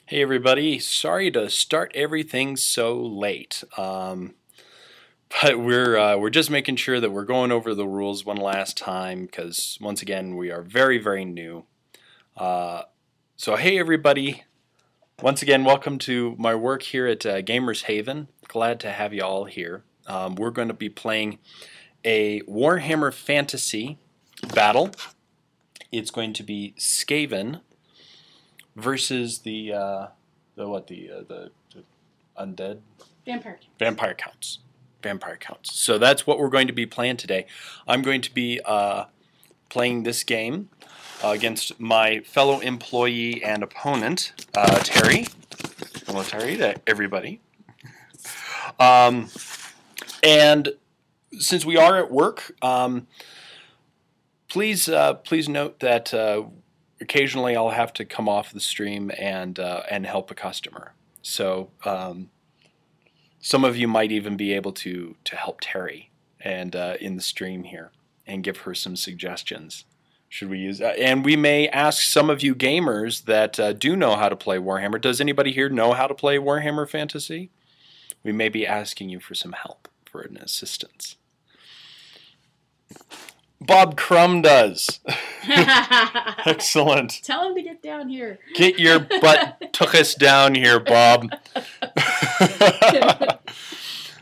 Hey everybody, sorry to start everything so late, but we're just making sure that we're going over the rules one last time because once again we are very new. Uh, so hey everybody, once again welcome to my work here at Gamers Haven. Glad to have you all here. We're going to be playing a Warhammer Fantasy battle. It's going to be Skaven versus the undead vampire counts. So that's what we're going to be playing today. I'm going to be playing this game against my fellow employee and opponent, Terry. Hello, Terry, to everybody. And since we are at work, please note that occasionally I'll have to come off the stream and help a customer. So some of you might even be able to help Terry and in the stream here and give her some suggestions. Should we use that? And we may ask some of you gamers that do know how to play Warhammer. Does anybody here know how to play Warhammer Fantasy? We may be asking you for some help, for an assistance. Bob Crumb does. Excellent. Tell him to get down here. Get your butt took us down here, Bob.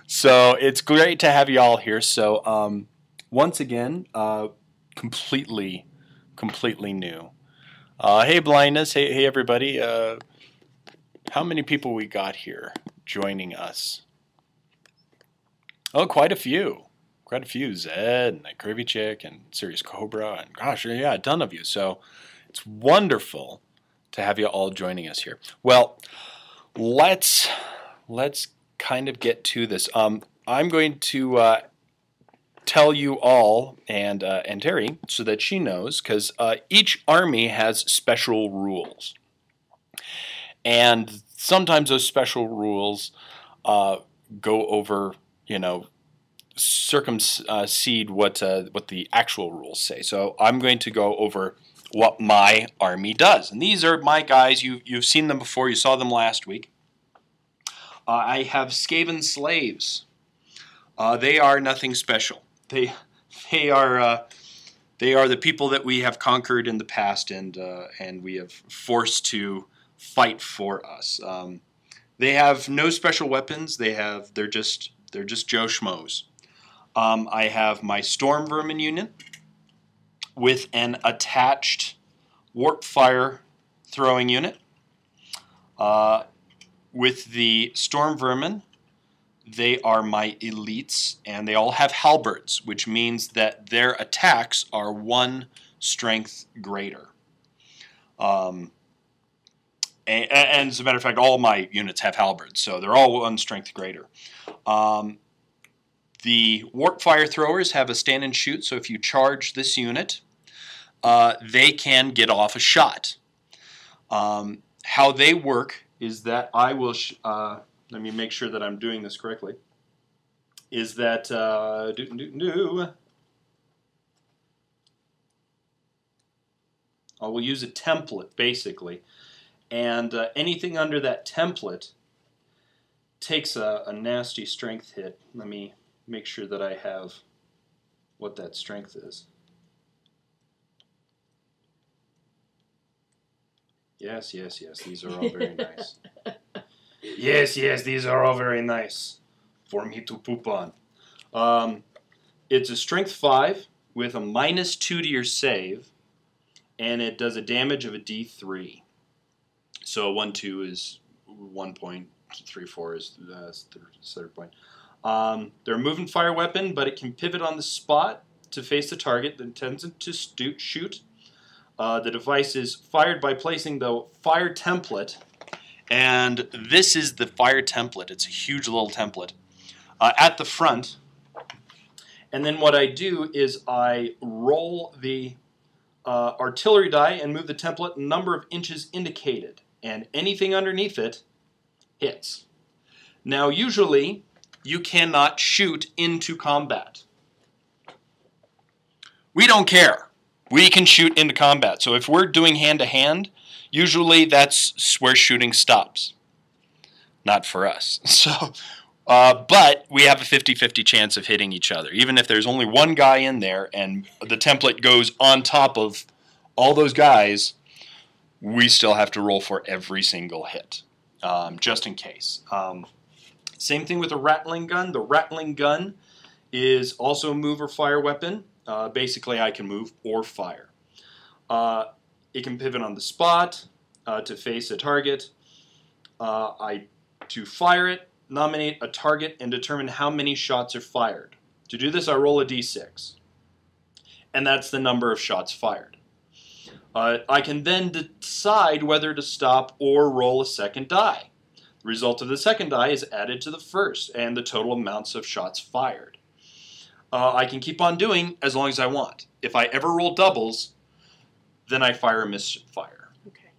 So it's great to have you all here. So once again, completely new. Hey Blindness, hey everybody. How many people we got here joining us? Oh, quite a few. Zed and Curvy Chick and Serious Cobra and gosh, yeah, a ton of you. So it's wonderful to have you all joining us here. Well, let's kind of get to this. I'm going to tell you all and Terry so that she knows, because each army has special rules, and sometimes those special rules go over, circumsede what the actual rules say. So I'm going to go over what my army does, and these are my guys. You've seen them before. You saw them last week. I have Skaven slaves. They are nothing special. They are the people that we have conquered in the past, and we have forced to fight for us. They have no special weapons. They're just Joe Schmoes. I have my Storm Vermin unit with an attached Warp Fire throwing unit. With the Storm Vermin, they are my elites, and they all have halberds, which means that their attacks are 1 strength greater. And as a matter of fact, all my units have halberds, so they're all 1 strength greater. The Warp Fire Throwers have a stand and shoot, so if you charge this unit, they can get off a shot. How they work is that I will, let me make sure that I'm doing this correctly, is that, I will use a template, basically, and anything under that template takes a nasty strength hit. Let me make sure that I have what that strength is. Yes, these are all very nice. Yes, these are all very nice for me to poop on. It's a strength 5 with a -2 to your save, and it does a damage of a D3. So 1-2 is 1 point, 3-4 is the third point. They're a moving fire weapon, but it can pivot on the spot to face the target that intends to shoot. The device is fired by placing the fire template, and this is the fire template. It's a huge little template at the front. And then what I do is I roll the artillery die and move the template a number of inches indicated, and anything underneath it hits. Now, usually, you cannot shoot into combat. We don't care. we can shoot into combat. So if we're doing hand-to-hand, usually that's where shooting stops. Not for us. So, but we have a 50-50 chance of hitting each other. Even if there's only one guy in there and the template goes on top of all those guys, we still have to roll for every single hit, just in case. Same thing with a rattling gun. The rattling gun is also a move or fire weapon. Basically, I can move or fire. It can pivot on the spot to face a target. To fire it, nominate a target and determine how many shots are fired. To do this, I roll a d6, and that's the number of shots fired. I can then decide whether to stop or roll a second die. The result of the second die is added to the first, and the total amounts of shots fired. I can keep on doing as long as I want. If I ever roll doubles, then I fire a misfire. Okay.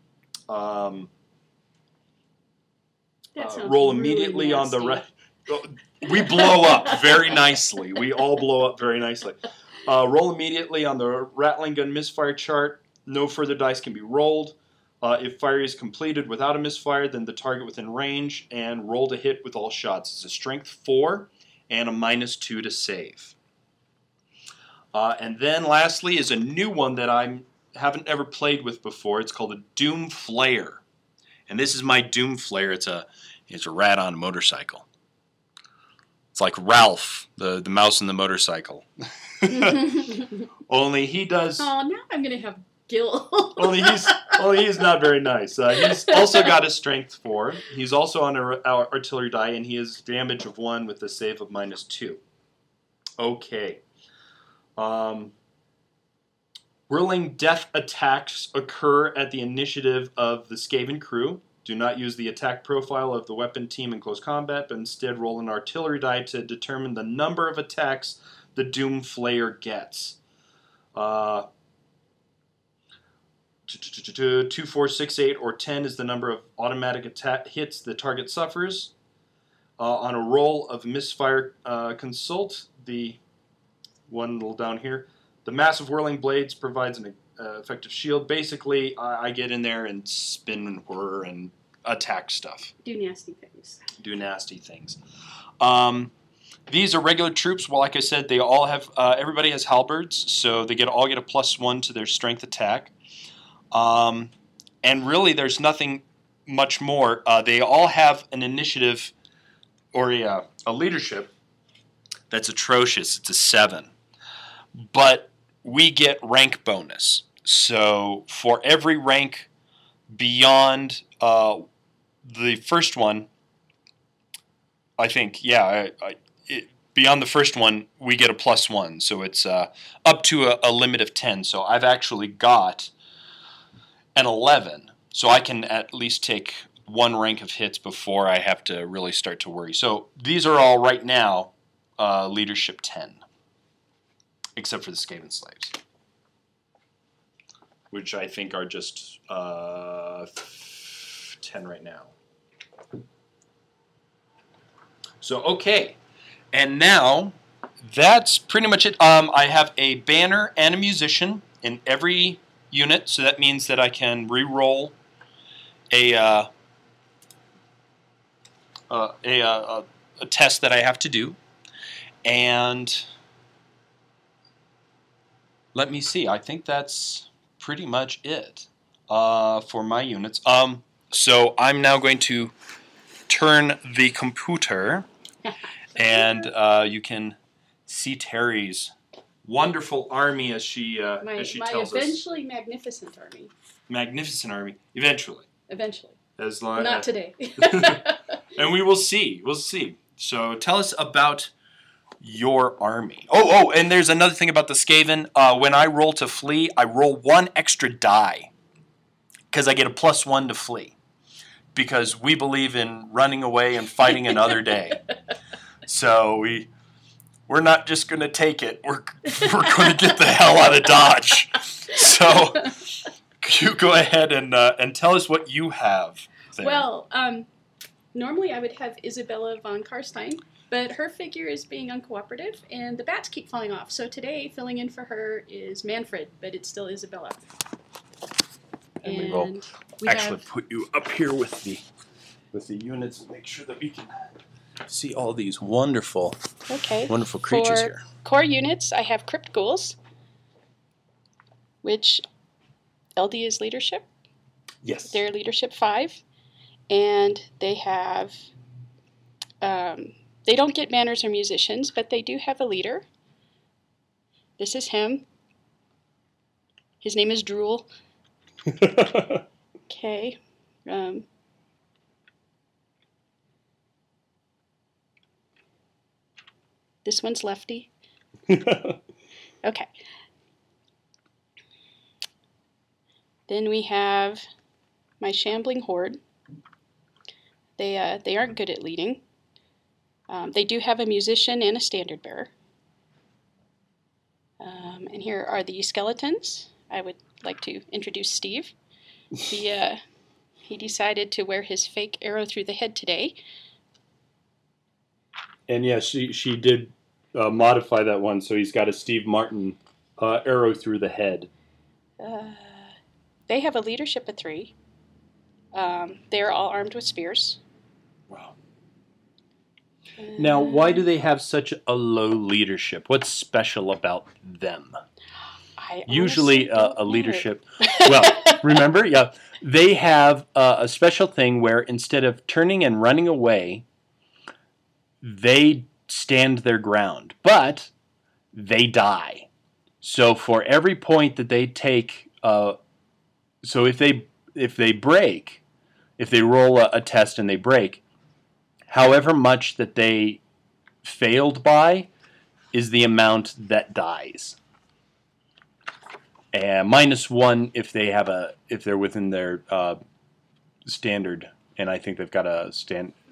Roll immediately really on the right. We blow up very nicely. We all blow up very nicely. Roll immediately on the rattling gun misfire chart. No further dice can be rolled. If fire is completed without a misfire, then the target within range, and roll to hit with all shots. It's a strength 4 and a -2 to save. And then lastly is a new one that I haven't ever played with before. It's called a Doom Flare. And this is my Doom Flare. It's a rat on a motorcycle. It's like Ralph, the mouse in the motorcycle. Only he does. Oh, now I'm gonna have guilt. only he's not very nice. He's also got a strength 4. He's also on an artillery die, and he has damage of 1 with a save of -2. Okay. Whirling death attacks occur at the initiative of the Skaven crew. Do not use the attack profile of the weapon team in close combat, but instead roll an artillery die to determine the number of attacks the Doom Flayer gets. 2, 4, 6, 8, or 10 is the number of automatic attack hits the target suffers. On a roll of misfire, consult the one little down here. The massive whirling blades provides an effective shield. Basically, I get in there and spin and whir and attack stuff. Do nasty things. Do nasty things. These are regular troops. Well, like I said, they all have. Everybody has halberds, so they all get a +1 to their strength attack. And really, there's nothing much more. They all have an initiative or a leadership that's atrocious. It's a 7. But we get rank bonus. So for every rank beyond the first one, I think, yeah, beyond the first one, we get a +1. So it's up to a limit of 10. So I've actually got an 11. So I can at least take 1 rank of hits before I have to really start to worry. So these are all right now leadership 10. Except for the Skaven slaves, which I think are just 10 right now. So, okay. And now, that's pretty much it. I have a banner and a musician in every unit, so that means that I can re-roll a test that I have to do. And let me see. I think that's pretty much it for my units. So I'm now going to turn the computer, and you can see Terry's wonderful army as she tells us. My eventually magnificent army. Magnificent army. Eventually. Eventually. As long Not today. And we will see. We'll see. So tell us about your army. Oh, and there's another thing about the Skaven. When I roll to flee, I roll 1 extra die because I get a +1 to flee. Because we believe in running away and fighting another day. So we're not just going to take it. We're going to get the hell out of Dodge. So you go ahead and tell us what you have there. Well, normally I would have Isabella von Karstein. But her figure is being uncooperative, and the bats keep falling off. So today, filling in for her is Manfred, but it's still Isabella. And we will actually put you up here with the units and make sure that we can see all these wonderful creatures here. Core units, I have Crypt Ghouls, which LD is leadership. Yes. They're leadership 5, and they have. They don't get manners or musicians, but they do have a leader. This is him. His name is Drool. Okay. This one's Lefty. Okay. Then we have my Shambling Horde. They aren't good at leading. They do have a musician and a standard bearer. And here are the skeletons. I would like to introduce Steve. He decided to wear his fake arrow through the head today. And yes, she did modify that one, so he's got a Steve Martin arrow through the head. They have a leadership of 3. They're all armed with spears. Wow. Now, why do they have such a low leadership? What's special about them? Usually a leadership. Well, remember, yeah, they have a special thing where instead of turning and running away, they stand their ground, but they die. So for every point that they take, so if they break, if they roll a test and they break, however much that they failed by is the amount that dies. And -1 if they're within their standard, and I think they've got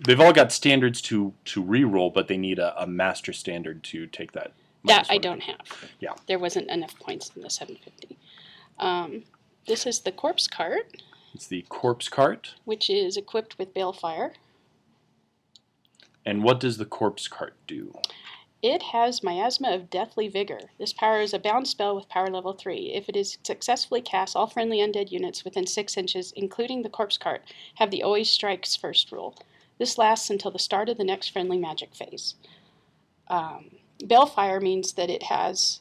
they've all got standards to re-roll, but they need a master standard to take that. That I don't have. Yeah. There wasn't enough points in the 750. This is the Corpse Cart. It's the Corpse Cart. Which is equipped with Balefire. And what does the Corpse Cart do? It has Miasma of Deathly Vigor. This power is a bound spell with power level 3. If it is successfully cast, all friendly undead units within 6 inches, including the Corpse Cart, have the Always Strikes first rule. This lasts until the start of the next friendly magic phase. Balefire means that it has,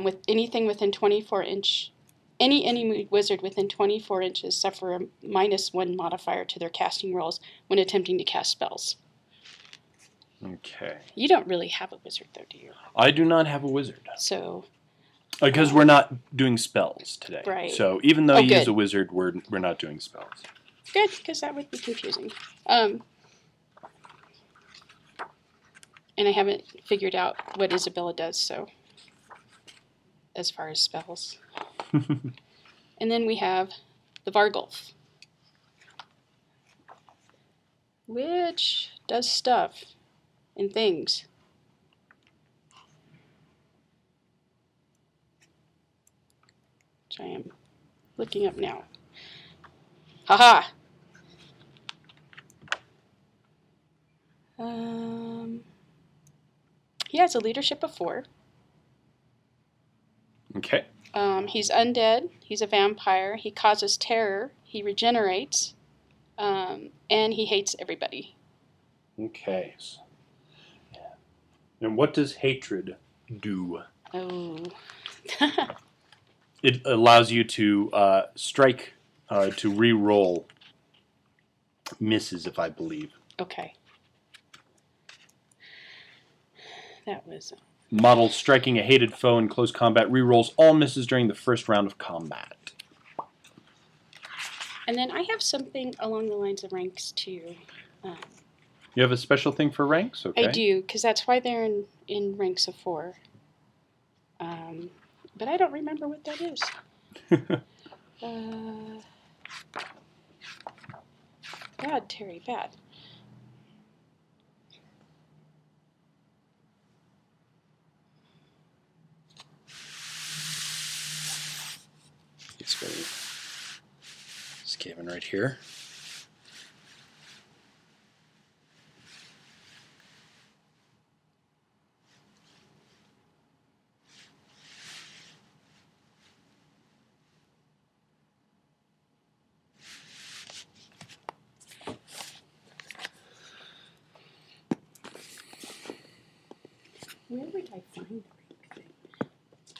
with anything within 24 inch, any enemy wizard within 24 inches suffer a -1 modifier to their casting rolls when attempting to cast spells. Okay. You don't really have a wizard, though, do you? I do not have a wizard. So. Because we're not doing spells today. Right. So even though he is a wizard, we're not doing spells. Good, because that would be confusing. And I haven't figured out what Isabella does, so. As far as spells. And then we have the Vargulf, which does stuff and things. Which I am looking up now. Haha! He has a leadership of 4. Okay. He's undead. He's a vampire. He causes terror. He regenerates. And he hates everybody. Okay. And what does hatred do? Oh. It allows you to strike, to re-roll misses, if I believe. Okay. That was... Model striking a hated foe in close combat re-rolls all misses during the first round of combat. And then I have something along the lines of ranks, too. You have a special thing for ranks? Okay. I do, because that's why they're in ranks of 4. But I don't remember what that is. Bad, Terry, bad. It's got this cabin right here. Where would I find the rank thing?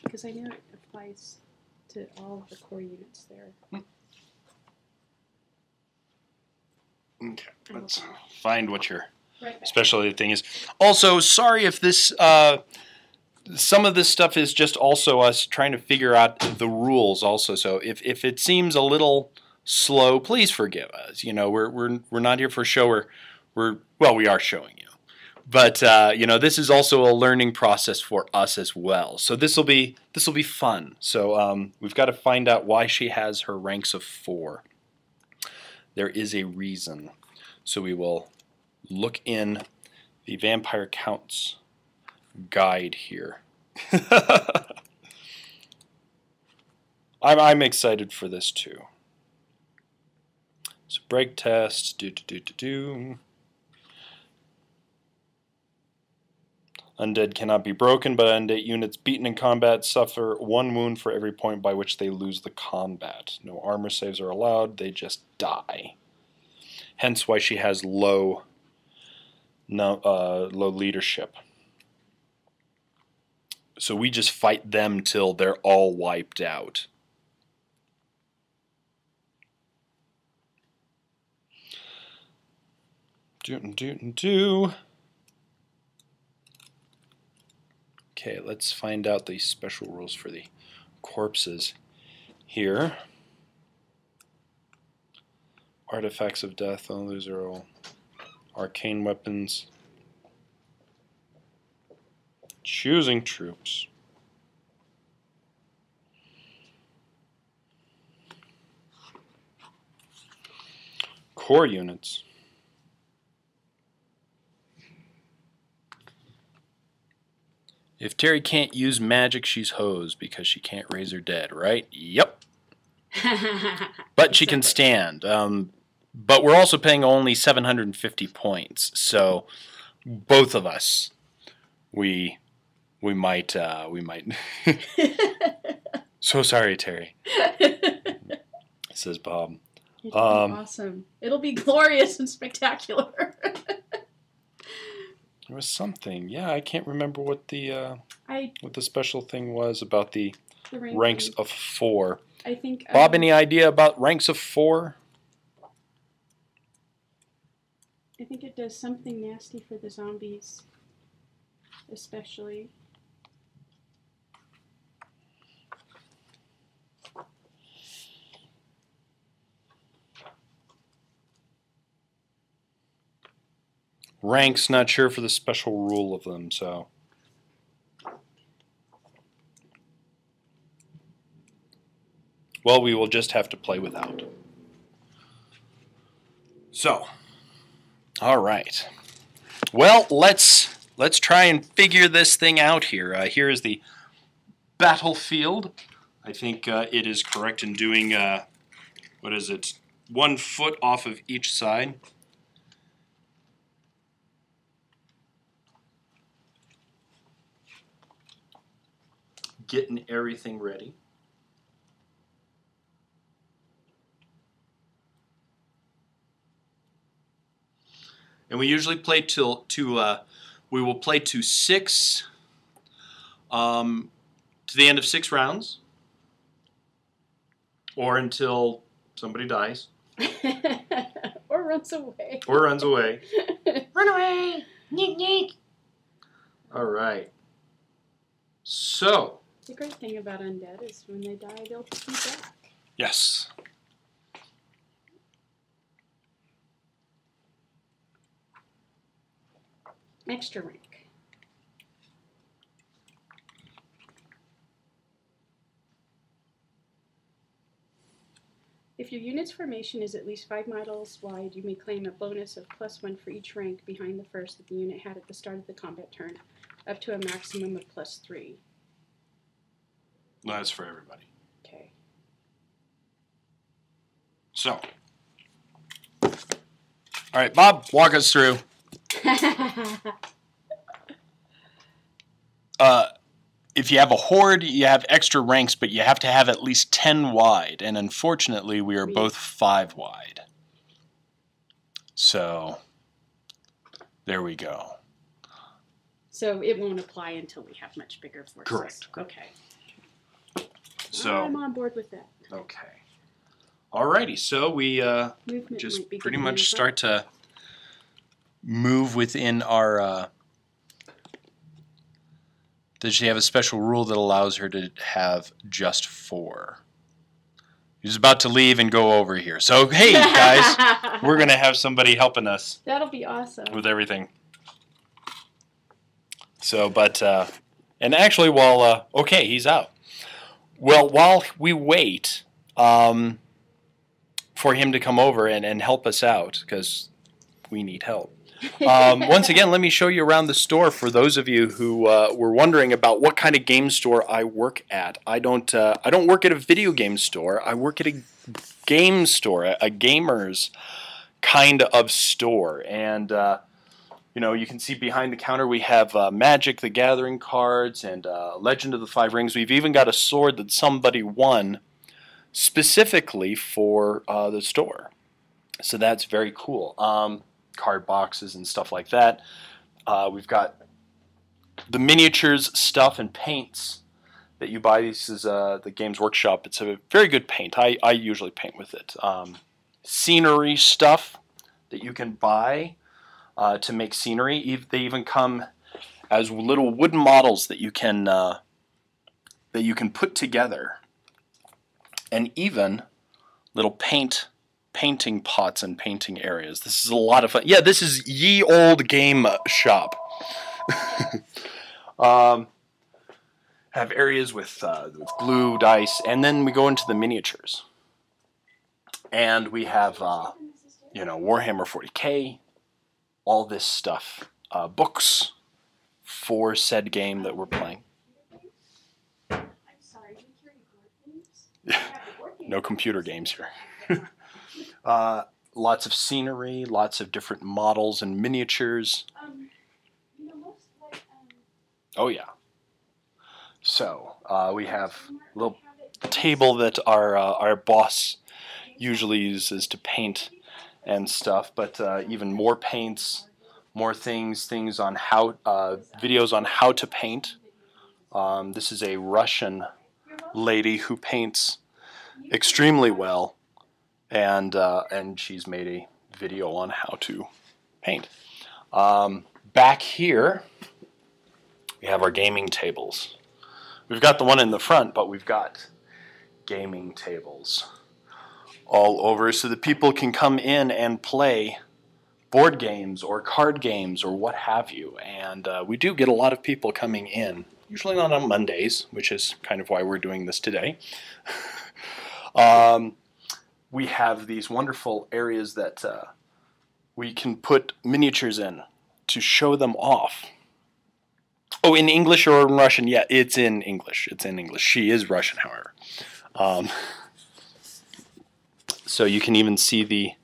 Because I know it applies to all of the core units there. Okay, let's find what your Right specialty thing is. Also, sorry if this, some of this stuff is just also us trying to figure out the rules also. So if it seems a little slow, please forgive us. You know, we're not here for show. Well, we are showing you. But you know, this is also a learning process for us as well. So this will be fun. So we've got to find out why she has her ranks of 4. There is a reason. So we will look in the Vampire Counts guide here. I'm excited for this too. So break test. Undead cannot be broken, but undead units beaten in combat suffer 1 wound for every point by which they lose the combat. No armor saves are allowed, they just die. Hence why she has low leadership. So we just fight them till they're all wiped out. Okay, let's find out the special rules for the corpses here. Artifacts of death, those are all arcane weapons. Choosing troops. Core units. If Terry can't use magic, she's hosed because she can't raise her dead, right? Yep. But she can stand. But we're also paying only 750 points. So both of us, we might. So sorry, Terry. Says Bob. It'll be awesome. It'll be glorious and spectacular. There was something. Yeah, I can't remember what the special thing was about the ranks of 4. I think Bob, any idea about ranks of 4? I think it does something nasty for the zombies, especially. Ranks, not sure for the special rule of them, so. Well, we will just have to play without. So, all right. Well, let's try and figure this thing out here. Here is the battlefield. I think it is correct in doing, what is it, 1 foot off of each side. Getting everything ready. And we usually play we will play to 6, to the end of 6 rounds, or until somebody dies. Or runs away. Or runs away. Run away! Neek, neek! All right. So. The great thing about undead is when they die, they'll be back. Yes. Extra rank. If your unit's formation is at least 5 miles wide, you may claim a bonus of +1 for each rank behind the first that the unit had at the start of the combat turn, up to a maximum of +3. That's for everybody. Okay. So. All right, Bob, walk us through. If you have a horde, you have extra ranks, but you have to have at least 10 wide. And unfortunately, we are both 5 wide. So, there we go. So it won't apply until we have much bigger forces. Correct. Okay. So I'm on board with that. okay. Alrighty, so we Movement just might be pretty getting much in start to move within our. Does she have a special rule that allows her to have just 4? He's about to leave and go over here. So, hey, guys, we're going to have somebody helping us. That'll be awesome. With everything. So, but, and actually, while, okay, he's out. Well, while we wait for him to come over and help us out, because we need help. Once again, let me show you around the store for those of you who were wondering about what kind of game store I work at. I don't work at a video game store. I work at a game store, a gamer's kind of store. And you know, you can see behind the counter we have Magic the Gathering cards and Legend of the Five Rings. We've even got a sword that somebody won specifically for the store. So that's very cool. Card boxes and stuff like that. We've got the miniatures stuff and paints that you buy. This is the Games Workshop. It's a very good paint. I usually paint with it. Scenery stuff that you can buy to make scenery. They even come as little wooden models that you can put together, and even little painting pots and painting areas. This is a lot of fun. Yeah, this is ye old game shop. Have areas with glue, dice, and then we go into the miniatures. And we have, you know, Warhammer 40K, all this stuff, books for said game that we're playing. I'm sorry, we carry board games? No computer games here. Lots of scenery, lots of different models and miniatures. You know, most like, Oh yeah. So we have a little table that our boss usually uses to paint and stuff, but even more paints, more things on how videos on how to paint. This is a Russian lady who paints extremely well. And she's made a video on how to paint. Back here, we have our gaming tables. We've got the one in the front, but we've got gaming tables all over so that people can come in and play board games or card games or what have you. And we do get a lot of people coming in, usually not on Mondays, which is kind of why we're doing this today. We have these wonderful areas that we can put miniatures in to show them off. Oh, in English or in Russian? Yeah, it's in English. It's in English. She is Russian, however. So you can even see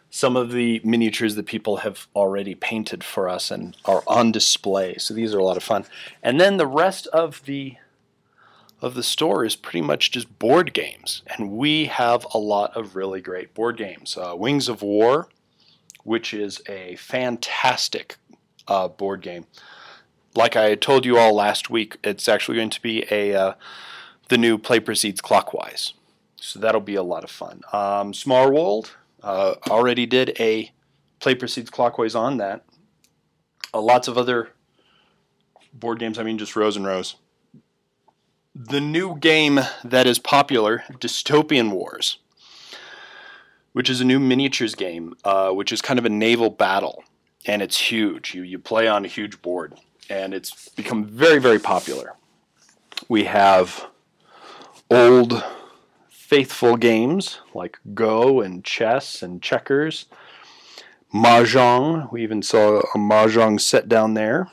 some of the miniatures that people have already painted for us and are on display. So these are a lot of fun. And then the rest of the store is pretty much just board games, and we have a lot of really great board games. Wings of War, which is a fantastic board game. Like I told you all last week, it's actually going to be the new Play Proceeds Clockwise, so that'll be a lot of fun. Small World already did a Play Proceeds Clockwise on that. Lots of other board games. I mean, just rows and rows. The new game that is popular, Dystopian Wars, which is a new miniatures game, which is kind of a naval battle, and it's huge. You play on a huge board, and it's become very, very popular. We have old, faithful games like Go and chess and checkers, Mahjong. We even saw a Mahjong set down there.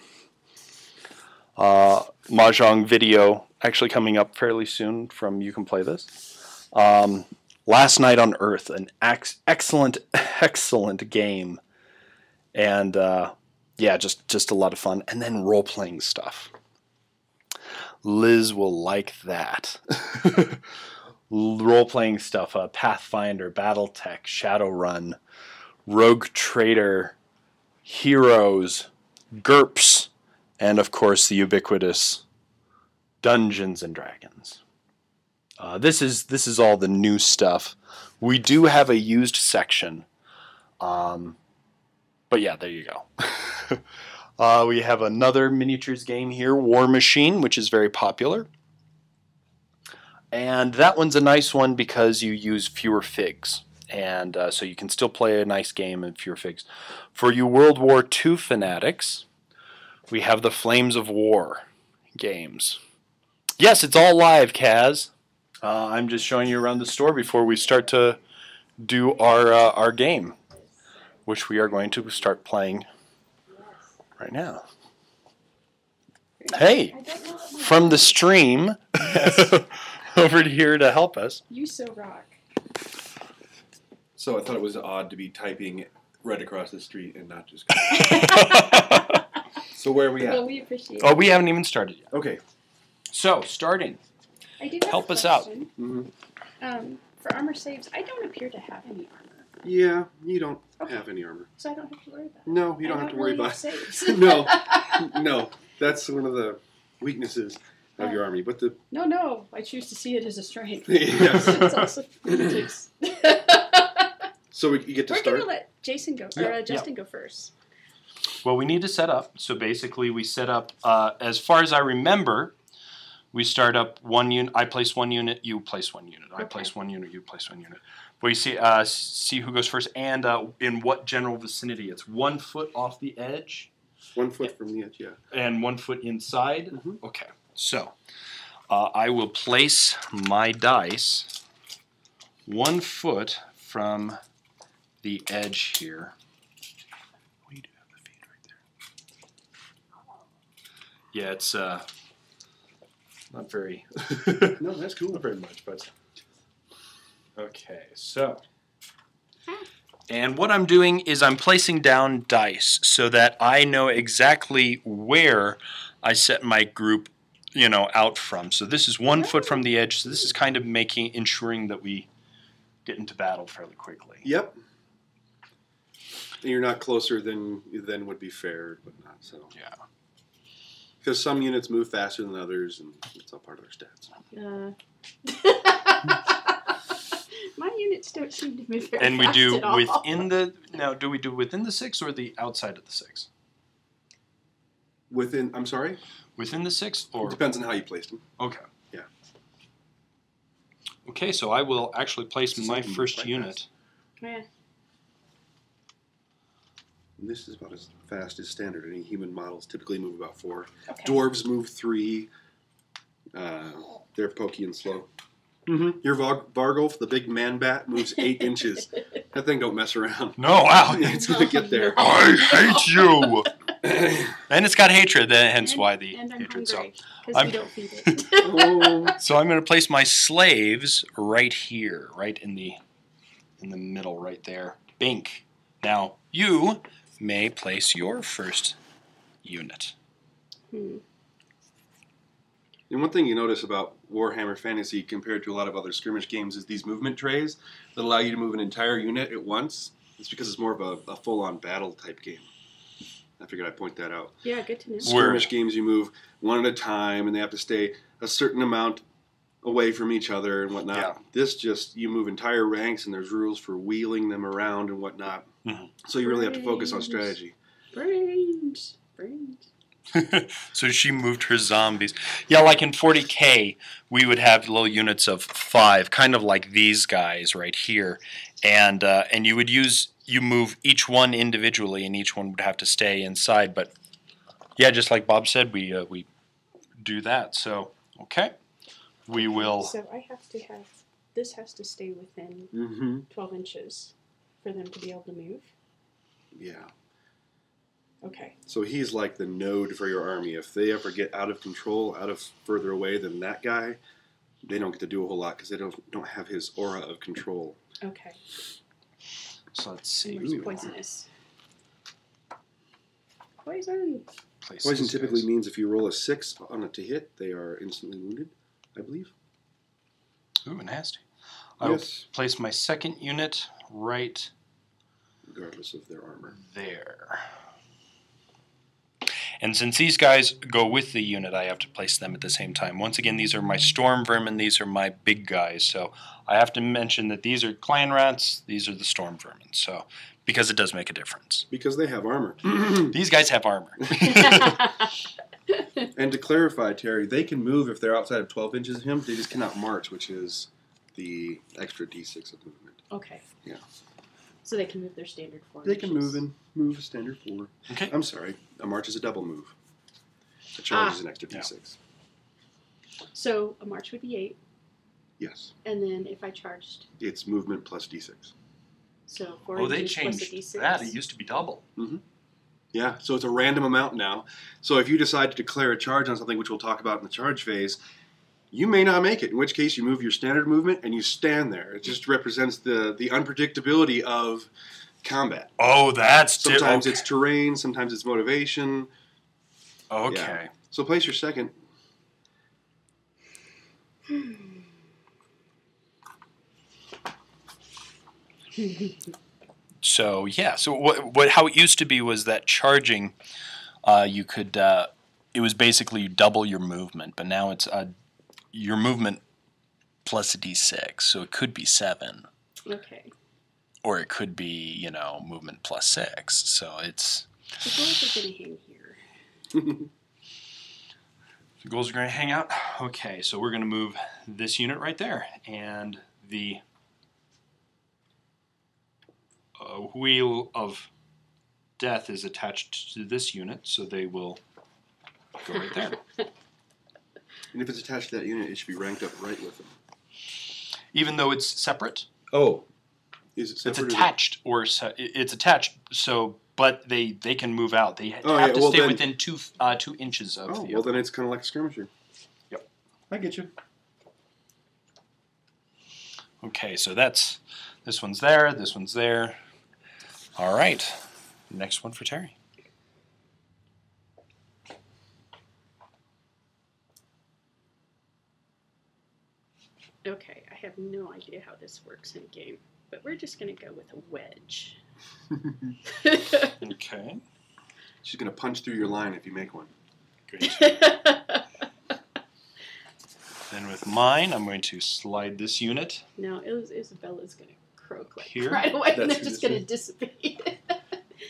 Mahjong video actually coming up fairly soon from You Can Play This. Last Night on Earth, an excellent game. And yeah, just a lot of fun. And then role-playing stuff. Liz will like that. Role-playing stuff, Pathfinder, Battletech, Shadowrun, Rogue Trader, Heroes, GURPS, and of course the ubiquitous Dungeons and Dragons. This is all the new stuff. We do have a used section, but yeah, there you go. We have another miniatures game here, War Machine, which is very popular. And that one's a nice one because you use fewer figs. And so you can still play a nice game in fewer figs. For you World War II fanatics, we have the Flames of War games. Yes, it's all live, Kaz. I'm just showing you around the store before we start to do our game, which we are going to start playing right now. Hey, from the stream over here to help us. You so rock. So I thought it was odd to be typing right across the street and not just. So where are we at? Well, we appreciate it. Oh, we haven't even started yet. Okay. So, starting. I do have Help a us out. question. Mm-hmm. For armor saves, I don't appear to have any armor. Yeah, you don't Okay. have any armor. So I don't have to worry about it. No, you don't have to worry really about have it. saves. No, no, that's one of the weaknesses of your army. But the No, I choose to see it as a strength. yes. It's also politics. So you get to We're start. gonna let Jason go, or Justin go first. Well, we need to set up. So basically, we set up, as far as I remember, we start up one unit. I place one unit, you place one unit. I place one unit, you place one unit. We see who goes first and in what general vicinity. It's 1 foot off the edge. 1 foot from the edge, yeah. And 1 foot inside. Mm-hmm. Okay. So I will place my dice 1 foot from the edge here. We do have the feed right there. Yeah, it's not very. No, that's cool. Not very much, but okay. So, and what I'm doing is I'm placing down dice so that I know exactly where I set my group, out from. So this is 1 foot from the edge. So this is kind of ensuring that we get into battle fairly quickly. Yep. And you're not closer than would be fair, but not so. Yeah. Because some units move faster than others, and it's all part of their stats. My units don't seem to move very And we fast do at all. within the do we do within the 6 or the outside of the 6? I'm sorry? Within the 6 or Depends on how you placed them. okay. Yeah. Okay, so I will actually place my Something first quite unit. Yeah. And this is about as fast as standard. Any human models typically move about 4. Okay. Dwarves move 3. They're pokey and slow. Mm-hmm. Your Vargolf, the big man bat, moves 8 inches. That thing don't mess around. No, wow. It's going to get there. I hate you. And it's got hatred, hence why the and I'm hatred. hungry, So because we don't feed it. Oh. So I'm going to place my slaves right here, right in the middle, right there. Bink. Now you may place your first unit. And one thing you notice about Warhammer Fantasy compared to a lot of other skirmish games is these movement trays that allow you to move an entire unit at once. It's because it's more of a full-on battle type game. I figured I'd point that out. Yeah, good to know. Skirmish games, you move one at a time, and they have to stay a certain amount away from each other and whatnot. Yeah. This just, you move entire ranks, and there's rules for wheeling them around and whatnot. Mhm. So you really have to focus on strategy. Brains. So she moved her zombies. Yeah, like in 40K, we would have little units of 5, kind of like these guys right here, and you move each one individually, and each one would have to stay inside. But yeah, just like Bob said, we do that. So okay, we will. So I have to have this has to stay within Mm-hmm. 12 inches for them to be able to move. Yeah. Okay. So he's like the node for your army. If they ever get out of control, out of further away than that guy, they don't get to do a whole lot because they don't have his aura of control. Okay. So let's see. Where's poisonous? Poison. Poison typically means if you roll a 6 on it to hit, they are instantly wounded, I believe. Ooh, nasty. I will Yes. place my second unit right Regardless of their armor. there. And since these guys go with the unit, I have to place them at the same time. Once again, these are my storm vermin. These are my big guys. So I have to mention that these are clan rats. These are the storm vermin. So because it does make a difference. Because they have armor. These guys have armor. And to clarify, Terry, they can move if they're outside of 12 inches of him. They just cannot march, which is the extra d6 of movement. Okay. Yeah. So they can move their standard 4 They can move a standard 4. Okay. I'm sorry. A march is a double move. A charge is an extra d6. So a march would be 8. Yes. And then if I charged... It's movement plus d6. So 4 Oh, they inches plus a changed d6. that. It used to be double. Mm-hmm. Yeah, so it's a random amount now. So if you decide to declare a charge on something, which we'll talk about in the charge phase, you may not make it, in which case you move your standard movement and you stand there. It just represents the unpredictability of combat. Oh, that's... Sometimes it's terrain, sometimes it's motivation. Okay. Yeah. So place your second. So yeah, so what how it used to be was that charging, you could it was basically you double your movement, but now it's your movement plus a d6, so it could be 7. Okay. Or it could be movement plus 6. So it's The goals are going to hang here. the goals are going to hang out. Okay, so we're going to move this unit right there, and the wheel of death is attached to this unit, so they will go right there. And if it's attached to that unit, it should be ranked up right with them. Even though it's separate? Oh. Is it separate? It's attached, it's attached, so, but they can move out. They have to stay within 2 inches of the well, then it's kind of like a skirmisher. Yep. I get you. Okay, so that's, this one's there, this one's there. All right, next one for Terry. Okay, I have no idea how this works in a game, but we're just going to go with a wedge. Okay. She's going to punch through your line if you make one. Great. Then with mine, I'm going to slide this unit. No, Isabella's going to croak like Here? right away, and That's they're just going to dissipate.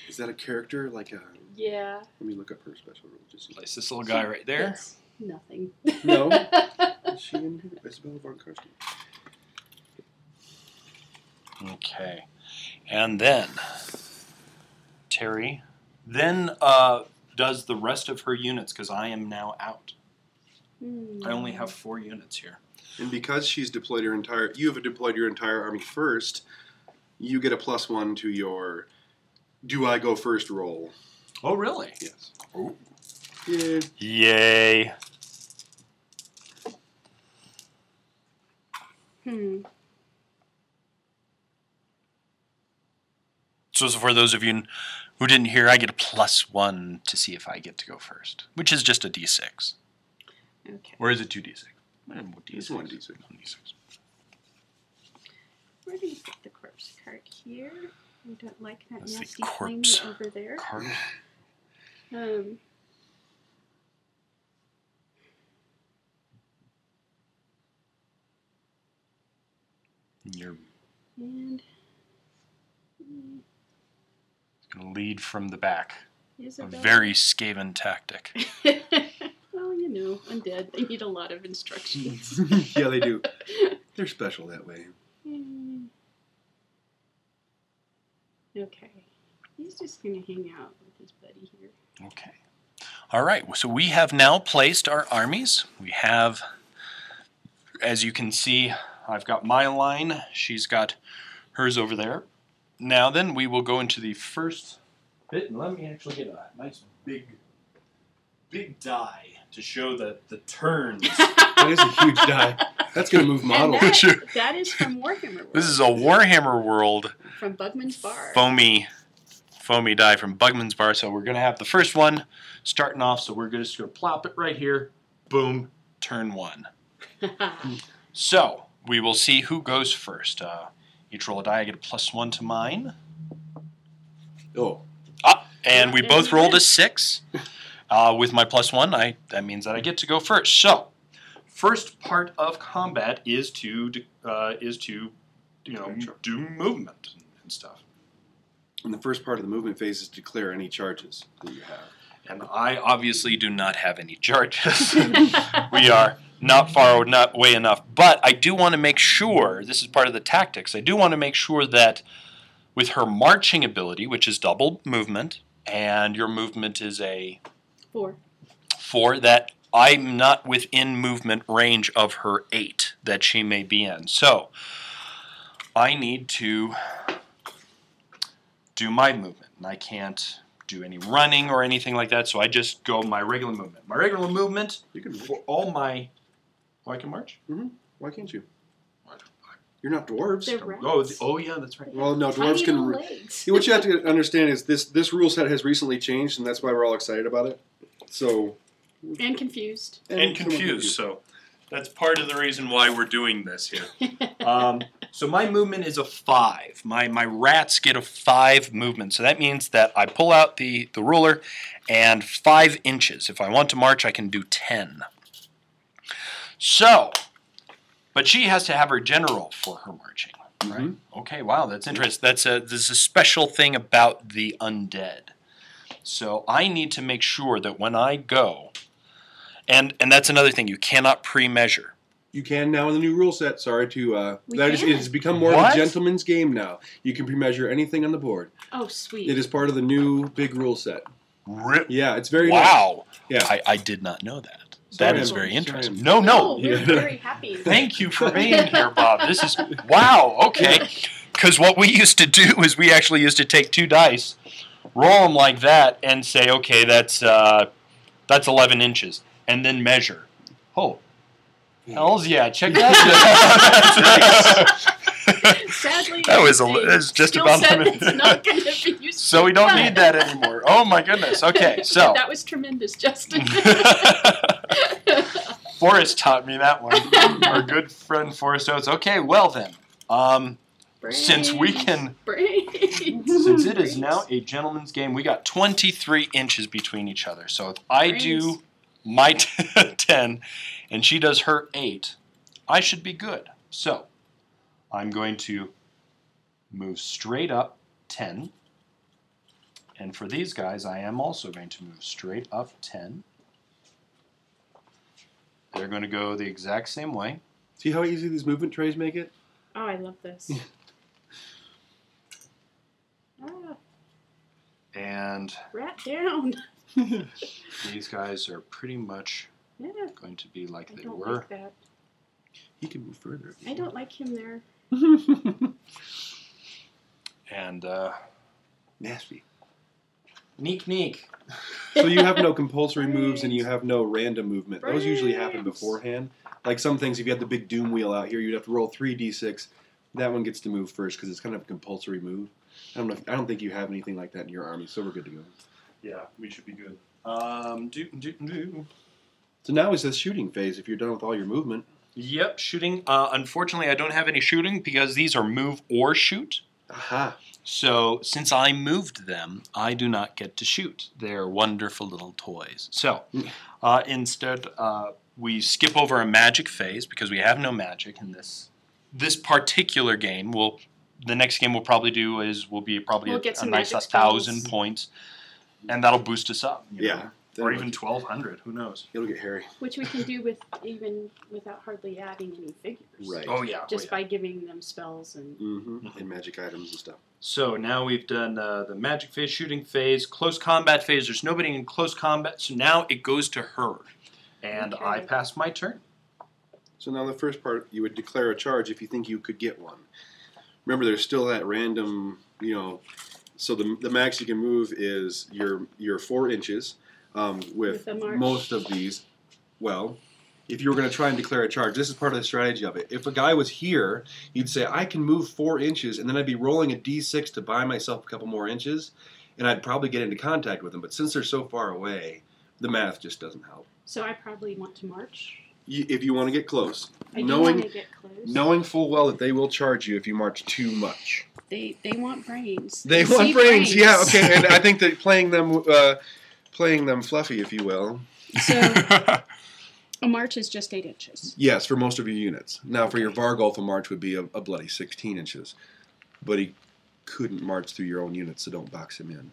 Is that a character? Like a... Yeah. Let me look up her special rule. Just Place this little guy right there. It's nothing. No. Is she in here? Isabella von Karsten. Okay. And then Terry then does the rest of her units because I am now out. I only have 4 units here. And because she's deployed you have deployed your entire army first, you get a +1 to your do I go first roll. Oh, really? Yes. Oh. Yeah. Yay. So for those of you who didn't hear, I get a +1 to see if I get to go first, which is just a d6. Okay. Or is it 2d6? It's 1d6. 1d6. Where do you put the corpse card here? I don't like that That's the nasty thing corpse over there. card. You're And going to lead from the back. Isabella. A very Skaven tactic. Well, undead. They need a lot of instructions. Yeah, they do. They're special that way. Okay. He's just going to hang out with his buddy here. Okay. All right. So we have now placed our armies. We have, as you can see, I've got my line. She's got hers over there. Now then, we will go into the first bit. And let me actually get a nice big die to show the turns. That is a huge die. That's going to move models. That is from Warhammer World. This is a Warhammer World from Bugman's Bar. foamy die from Bugman's Bar. So we're going to have the first one starting off. So we're just going to plop it right here. Boom. Turn 1. So we will see who goes first. Each roll a die. I get a +1 to mine. Oh. And we both rolled a 6. With my +1, that means that I get to go first. So, first part of combat is to do movement and stuff. And the first part of the movement phase is to declare any charges that you have. And I obviously do not have any charges. We are not far, not way enough. But I do want to make sure, this is part of the tactics, I do want to make sure that with her marching ability, which is double movement, and your movement is a 4, that I'm not within movement range of her 8 that she may be in. So I need to do my movement, and I can't do any running or anything like that, so I just go my regular movement. My regular movement, You can for all my... Oh, I can march? Mm-hmm. Why can't you? You're not dwarves. They're rats. Oh, yeah, that's right. Well, no, Tiny dwarves can... little legs. What you have to understand is this rule set has recently changed, and that's why we're all excited about it. So... And confused. And confused, so that's part of the reason why we're doing this here. So my movement is a 5. My rats get a 5 movement. So that means that I pull out the ruler and 5 inches. If I want to march, I can do 10. So, but she has to have her general for her marching. Right? Mm-hmm. Okay, wow, that's interesting. This is a special thing about the undead. So I need to make sure that when I go, and that's another thing, you cannot pre-measure. You can now in the new rule set. Sorry to We it can. has become more of a gentleman's game now. You can pre-measure anything on the board. Oh, sweet. It is part of the new big rule set. Yeah, it's very Wow. nice. Yeah. I did not know that. Sorry, That is I'm very sorry. interesting. Oh, No. we're very happy. Thank you for being here, Bob. This is, wow, okay. Because what we used to do is we actually used to take 2 dice, roll them like that, and say, okay, that's 11 inches, and then measure. Oh. Hells yeah, check that out. Sadly, That was just about it's not going to be used. So we don't need that anymore. Oh my goodness. Okay, so That was tremendous, Justin. Forrest taught me that one. Our good friend Forrest Oates. Okay, well then. Since we can since it is now a gentleman's game, we got 23 inches between each other. So if I do my 10 and she does her 8, I should be good. So I'm going to move straight up 10. And for these guys, I am also going to move straight up 10. They're going to go the exact same way. See how easy these movement trays make it? Oh, I love this. And Rat down. these guys are pretty much Yeah. going to be like I they don't were. like that. He can move further. I don't like him there. And Nasty. neek. So you have no compulsory moves and you have no random movement. Those usually happen Brains. beforehand. Like some things, if you had the big doom wheel out here, you'd have to roll 3d6. That one gets to move first because it's kind of a compulsory move. I don't think you have anything like that in your army, so we're good to go. Yeah, we should be good. So now is the shooting phase if you're done with all your movement. Yep, shooting. Unfortunately, I don't have any shooting because these are move or shoot. Aha. So since I moved them, I do not get to shoot. They're wonderful little toys. So instead, we skip over a magic phase because we have no magic in this particular game. The next game we'll probably do is we'll get some a nice magic 1,000 spells. points, and that'll boost us up. you Yeah. know, or even 1,200. Who knows? It'll get hairy. Which we can do without hardly adding any figures. Right. Oh yeah. Just by giving them spells and. Mm-hmm. And magic items and stuff. So now we've done the magic phase, shooting phase, close combat phase. There's nobody in close combat, so now it goes to her. And Okay. I pass my turn. So now the first part, you would declare a charge if you think you could get one. Remember, there's still that random, so the max you can move is your 4 inches with the march. most of these. Well, if you were going to try and declare a charge, this is part of the strategy of it. If a guy was here, he'd say, I can move 4 inches, and then I'd be rolling a d6 to buy myself a couple more inches, and I'd probably get into contact with them. But since they're so far away, the math just doesn't help. So I probably want to march. If you want to get close. I do want to get close. Knowing full well that they will charge you if you march too much. They want brains. They see want brains, yeah, okay. And I think that playing playing them fluffy, if you will. So a march is just 8 inches. Yes, for most of your units. Now, for your Vargolf, a march would be a bloody 16 inches. But he couldn't march through your own units, so don't box him in.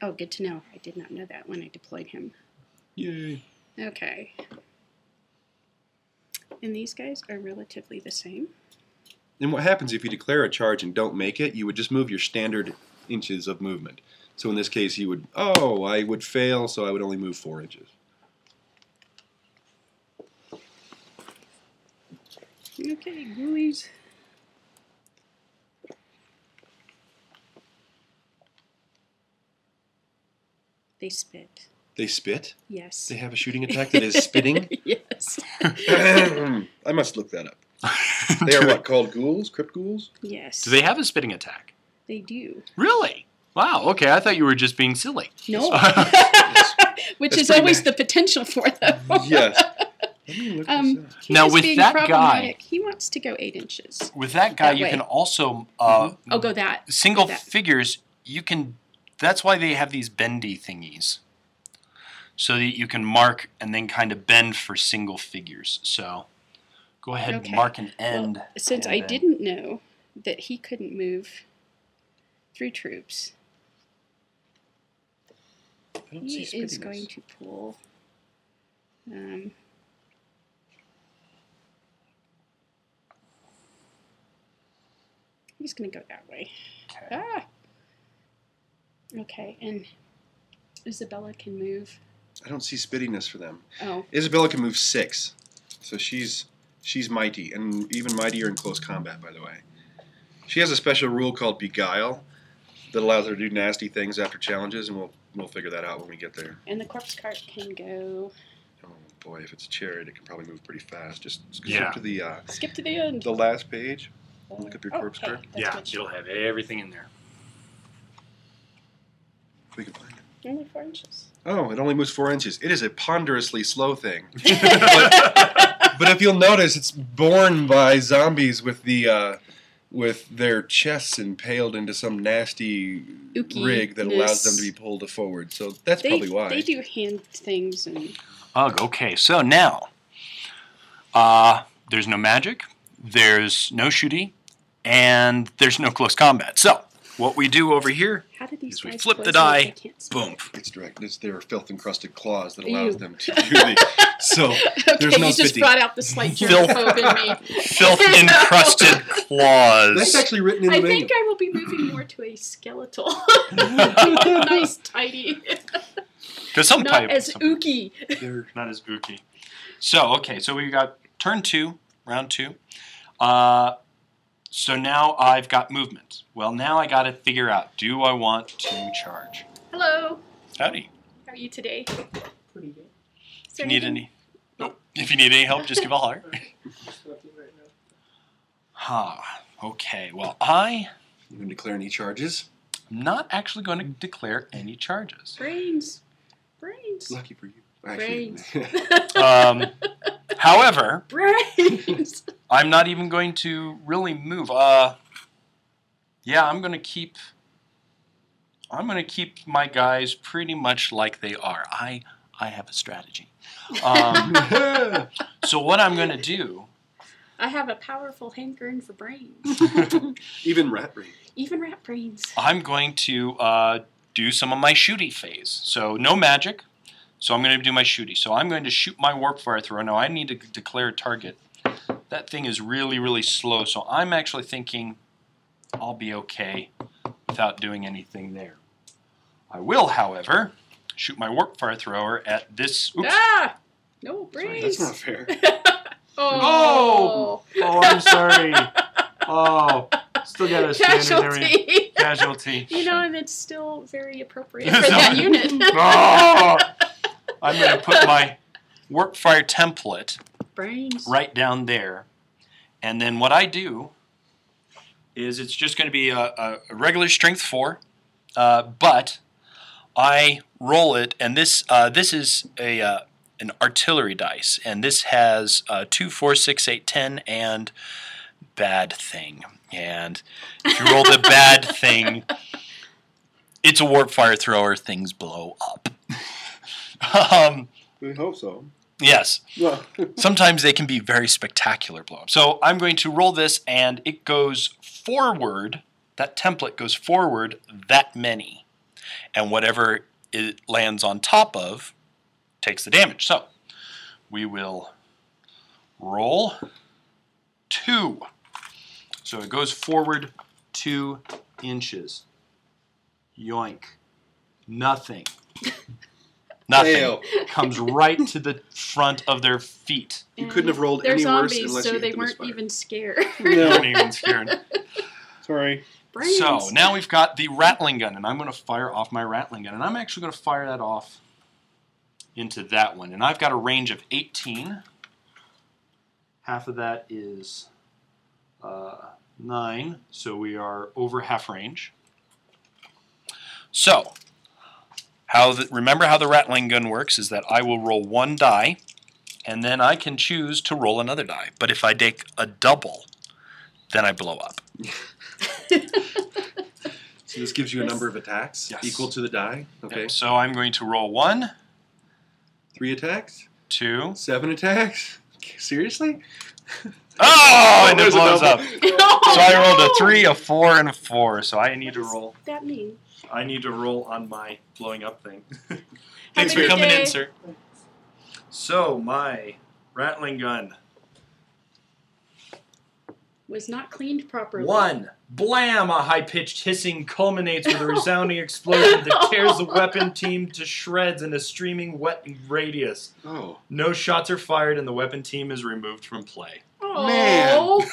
Oh, good to know. I did not know that when I deployed him. Yay. Okay. And these guys are relatively the same. And what happens if you declare a charge and don't make it, you would just move your standard inches of movement. So in this case, you would, I would fail, so I would only move 4 inches. Okay, ghoulies. They spit. They spit? Yes. They have a shooting attack that is spitting? Yes. I must look that up. They are what, called ghouls? Crypt ghouls? Yes. Do they have a spitting attack? They do. Really? Wow, okay, I thought you were just being silly. No. Which That's is pretty always nice. the potential for them. Yes. Let me look this up. He Now, is with being that problematic. He wants to go 8 inches. With that guy, That you way. can also Oh, go that. single Go that. figures. You can. That's why they have these bendy thingies, so that you can mark and then kind of bend for single figures. So, go ahead and Okay. mark an end. Well, since and I then- didn't know that he couldn't move 3 troops, I don't he see is spittiness. going to pull. He's going to go that way. Okay. Ah. Okay, and Isabella can move. I don't see spittiness for them. Oh, Isabella can move 6. So she's mighty, and even mightier in close combat, by the way. She has a special rule called Beguile that allows her to do nasty things after challenges, and we'll figure that out when we get there. and the corpse cart can go. Oh boy, if it's a chariot, it can probably move pretty fast. Just skip Yeah. to the Skip to the end. last page. Look up your Oh, corpse okay, cart. that's Yeah, good. it'll have everything in there. We can find it. Only 4 inches. Oh, it only moves 4 inches. It is a ponderously slow thing. But if you'll notice, it's borne by zombies with their chests impaled into some nasty rig that allows them to be pulled forward. So that's probably why. They do hand things and Ugh, okay, so now, there's no magic, there's no shooting, and there's no close combat. So, what we do over here how do these is we guys flip the close die, it if they can't see? boom. It's direct. It's their filth-encrusted claws that allows Ew. them to do the. So Okay, there's no you just spitting. brought out the slight Filth. germaphobe in me. Filth-encrusted claws. That's actually written in the I manual. think I will be moving more to a skeletal. Nice, tidy. Because some Not type, as some- ooky. They're- not as ooky. So, okay, so we got turn 2, round 2. So now I've got movement. Well, now I got to figure out, do I want to charge? Hello. Howdy. How are you today? Pretty good. Is If you there need anything- any, if you need any help, just give a holler. Nothing right now. Okay, well, I'm You going to declare any charges? not actually going to declare any charges. Brains. Brains. Lucky for you. Brains. However, Brains. I'm not even going to really move. Yeah, I'm going to keep my guys pretty much like they are. I have a strategy. So what I'm going to do, I have a powerful hankering for brains. Even rat brain. Even rat brains. I'm going to do some of my shooty phase. So no magic. So I'm going to do my shooty. So I'm going to shoot my warp fire throw. Now I need to declare a target. That thing is really, really slow. So I'm actually thinking I'll be okay without doing anything there. I will, however, shoot my warp fire thrower at this. Oops. Ah! No Sorry, brains. that's not fair. Oh. Oh, I'm sorry. Oh, still got a Casualty. casualty. You know, and it's still very appropriate for that unit. Oh! I'm going to put my warp fire template Brains. right down there. And then what I do is it's just going to be a regular strength 4, but I roll it, and this is an artillery dice, and this has 2, 4, 6, 8, 10, and bad thing. And if you roll the bad thing, it's a warp fire thrower. Things blow up. We hope so. Yes. Well, Sometimes they can be very spectacular blow-ups. So I'm going to roll this, and it goes forward. That template goes forward that many. And whatever it lands on top of takes the damage. So we will roll 2. So it goes forward 2 inches. Yoink. Nothing. Nothing. Fail. Comes right to the front of their feet. You couldn't have rolled They're any worse zombies, unless so you they hit them with weren't fire. even scared. They weren't even scared. Sorry. Brains. So now we've got the rattling gun, and I'm going to fire off my rattling gun, and I'm actually going to fire that off into that one. And I've got a range of 18. Half of that is 9, so we are over half range. So, remember how the rattling gun works is that I will roll 1 die, and then I can choose to roll another die. But if I take a double, then I blow up. So this gives you a number of attacks Yes. equal to the die. Okay. So I'm going to roll 1, 3 attacks? 2. 7 attacks? Seriously? Oh, and it There's a blows double. up. So I rolled a 3, a 4, and a 4. So I need to What does roll. that mean? I need to roll on my blowing up thing. Have Thanks a for good coming day. in, sir. So my rattling gun. Was not cleaned properly. 1. Blam! A high-pitched hissing culminates with a resounding explosion that tears the weapon team to shreds in a streaming wet radius. Oh. No shots are fired, and the weapon team is removed from play. Oh.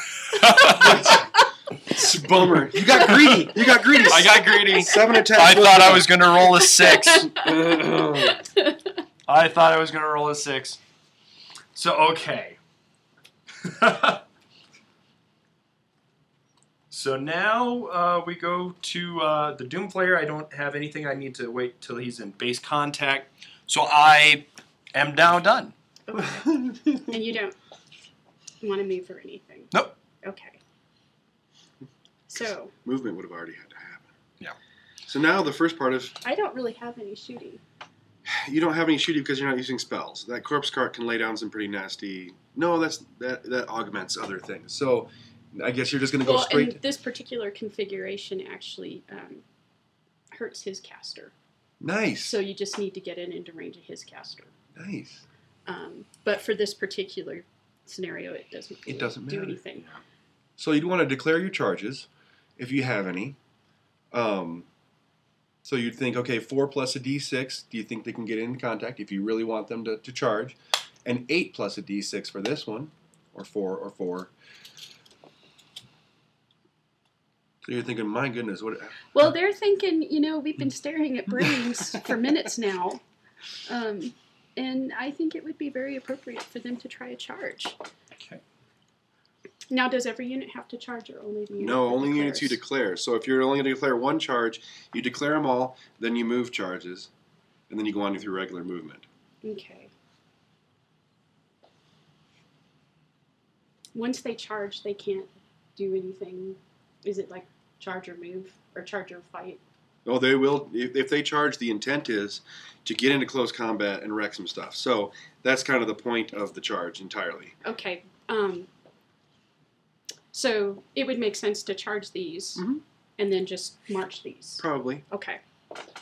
It's a bummer. You got greedy. You got greedy. I got greedy. 7 attacks. I thought I was going to roll a 6. Oh. I thought I was going to roll a 6. So, okay. So now we go to the Doom player. I don't have anything. I need to wait till he's in base contact. So I am now done. Okay. And you don't want to move or anything? Nope. Okay. So, Movement would have already had to happen. Yeah. So now the first part is I don't really have any shooting. you don't have any shooting because you're not using spells. That corpse cart can lay down some pretty nasty. No, that augments other things. So I guess you're just going to go Well, straight. and this particular configuration actually hurts his caster. Nice. So you just need to get it into range of his caster. Nice. But for this particular scenario, it doesn't really It doesn't do matter. anything. So you'd want to declare your charges, if you have any. So you'd think, okay, 4 plus a d6. Do you think they can get in contact if you really want them to charge? And 8 plus a d6 for this one, or 4 or 4. So you're thinking, my goodness, what? Well, they're thinking, we've been staring at brains for minutes now. And I think it would be very appropriate for them to try a charge. Okay. Now, does every unit have to charge or only the unit? No, that only units you declares? declare. So if you're only going to declare 1 charge, you declare them all, then you move charges, and then you go on with your regular movement. Okay. Once they charge, they can't do anything. Is it like charge or move or charge or fight? Oh, they will. If they charge, the intent is to get into close combat and wreck some stuff. So that's kind of the point of the charge entirely. Okay. So it would make sense to charge these Mhm. and then just march these. Probably. Okay.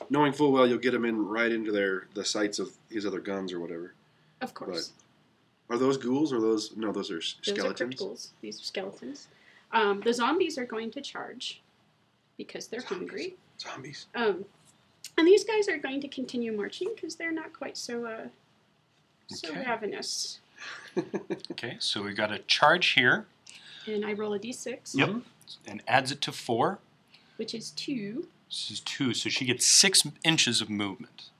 Knowing full well you'll get them in right into the sights of his other guns or whatever. Of course. Are those ghouls or those? No, those are Those skeletons. are crypt ghouls. These are skeletons. The zombies are going to charge because they're hungry. Zombies. And these guys are going to continue marching because they're not quite so Okay. ravenous. Okay, so we got a charge here. And I roll a d6, Yep. And adds it to 4. which is 2. This is 2, so she gets 6 inches of movement.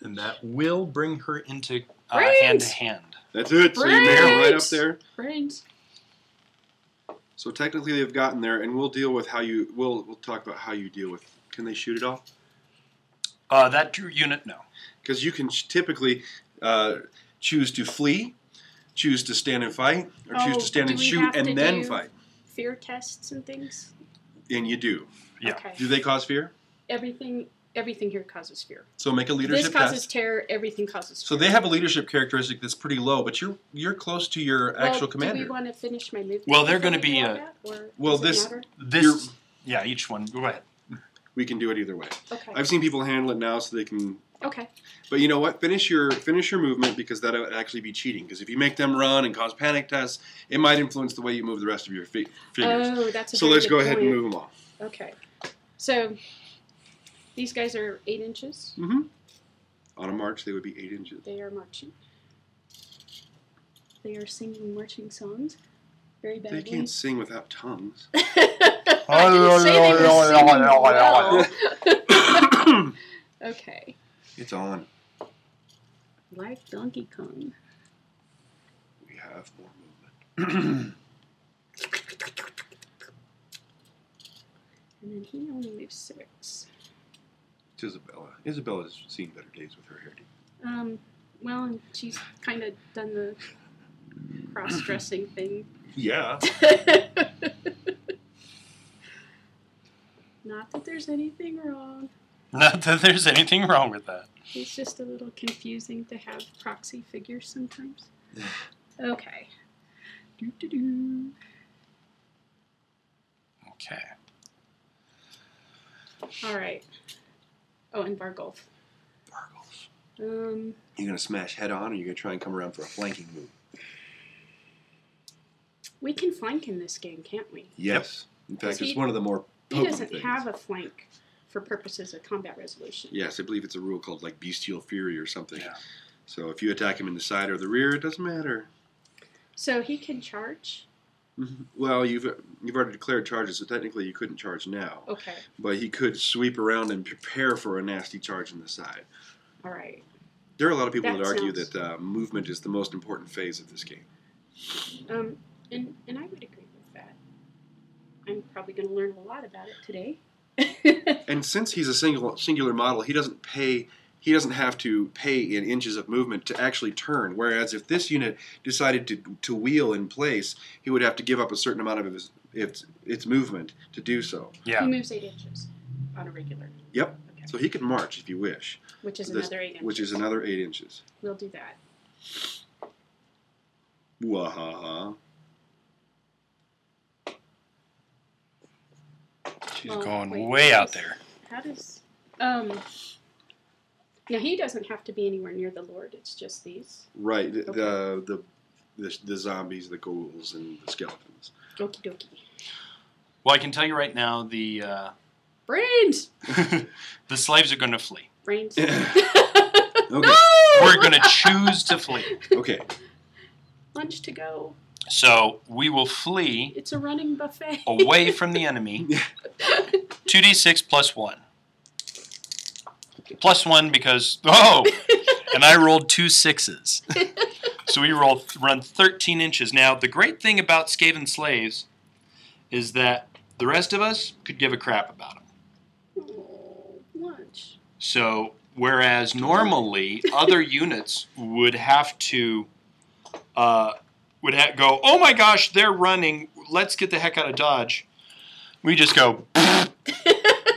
And that will bring her into Brains! hand-to-hand. That's it. So you're right up there. Brains. So technically they've gotten there, and we'll deal with how you. We'll talk about how you deal with. Can they shoot it off? That unit, no. Because you can typically choose to flee, choose to stand and fight, or choose Oh, to stand do and we shoot have to and then do fight. fear tests and things? And you do. Yeah. Okay. Do they cause fear? Everything here causes fear. So make a This leadership causes test. terror. Everything causes fear. So they have a leadership characteristic that's pretty low, but you're close to your actual commander. Do we want to finish my movement? Well, they're before gonna we be do all a- that, or Well, does it this- matter? This, yeah, each one. Go ahead. We can do it either way. Okay. I've seen people handle it now, so they can. Okay. But you know what? Finish your movement, because that would actually be cheating. Because if you make them run and cause panic tests, it might influence the way you move the rest of your figures. Oh, that's a So very let's good go ahead and point. move them all. Okay. So these guys are 8 inches. Mm-hmm. On a march, they would be 8 inches. They are marching. They are singing marching songs very badly. They can't sing without tongues. I didn't say they were singing well. Okay. It's on. Like Donkey Kong. We have more movement. And then he only moves 6. It's Isabella. Isabella's seen better days with her hairdo. Well, and she's kind of done the cross-dressing thing. Yeah. Not that there's anything wrong. Not that there's anything wrong with that. It's just a little confusing to have proxy figures sometimes. Okay. Doo-doo-doo. Okay. All right. Oh, and Vargolf. Bargles. Um, You gonna smash head on, or you gonna try and come around for a flanking move? we can flank in this game, can't we? Yes. In fact, He- it's one of the more He potent doesn't things. have a flank for purposes of combat resolution. Yes, I believe it's a rule called like bestial fury or something. Yeah. So if you attack him in the side or the rear, it doesn't matter. So he can charge. Well, you've already declared charges, so technically you couldn't charge now. Okay. But he could sweep around and prepare for a nasty charge in the side. All right. There are a lot of people that, That argue sounds- that movement is the most important phase of this game. And I would agree with that. I'm probably going to learn a lot about it today. And since he's a singular model, he doesn't have to pay in inches of movement to actually turn. Whereas if this unit decided to wheel in place, he would have to give up a certain amount of its movement to do so. Yeah. He moves 8 inches on a regular. Yep. Okay. So he can march if you wish. Which is This- another 8 inches. Which is another 8 inches. We'll do that. Wahaha. She's Well, going wait, way out this- there. How does... Now, he doesn't have to be anywhere near the Lord. It's just these. Right. Okay. The zombies, the ghouls, and the skeletons. Okie dokie. Well, I can tell you right now, the Brains! the slaves are going to flee. Brains. Okay. No! We're going to choose to flee. Okay. Lunch to go. So we will flee It's a running buffet. away from the enemy. 2d6 plus 1. Plus 1 because, and I rolled 2 6s. So we run 13 inches. Now, the great thing about Skaven slaves is that the rest of us could give a crap about them. Oh, lunch. So, whereas normally other units would have to go, oh my gosh, they're running, let's get the heck out of Dodge. We just go,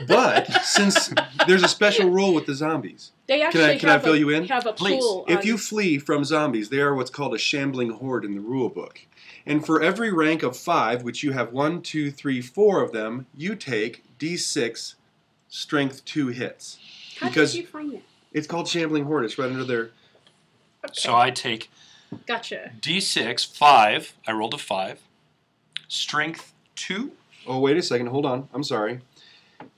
But since there's a special rule with the zombies, They actually can I fill you in? have a Please. pool. if on- you flee from zombies, they are what's called a shambling horde in the rule book. And for every rank of 5, which you have 1, 2, 3, 4 of them, you take D6 strength 2 hits. How because- did you find that? It's called shambling horde. It's right under there. Okay. so I take Gotcha. D6, 5, I rolled a 5, strength 2, Oh, wait a second. Hold on. I'm sorry.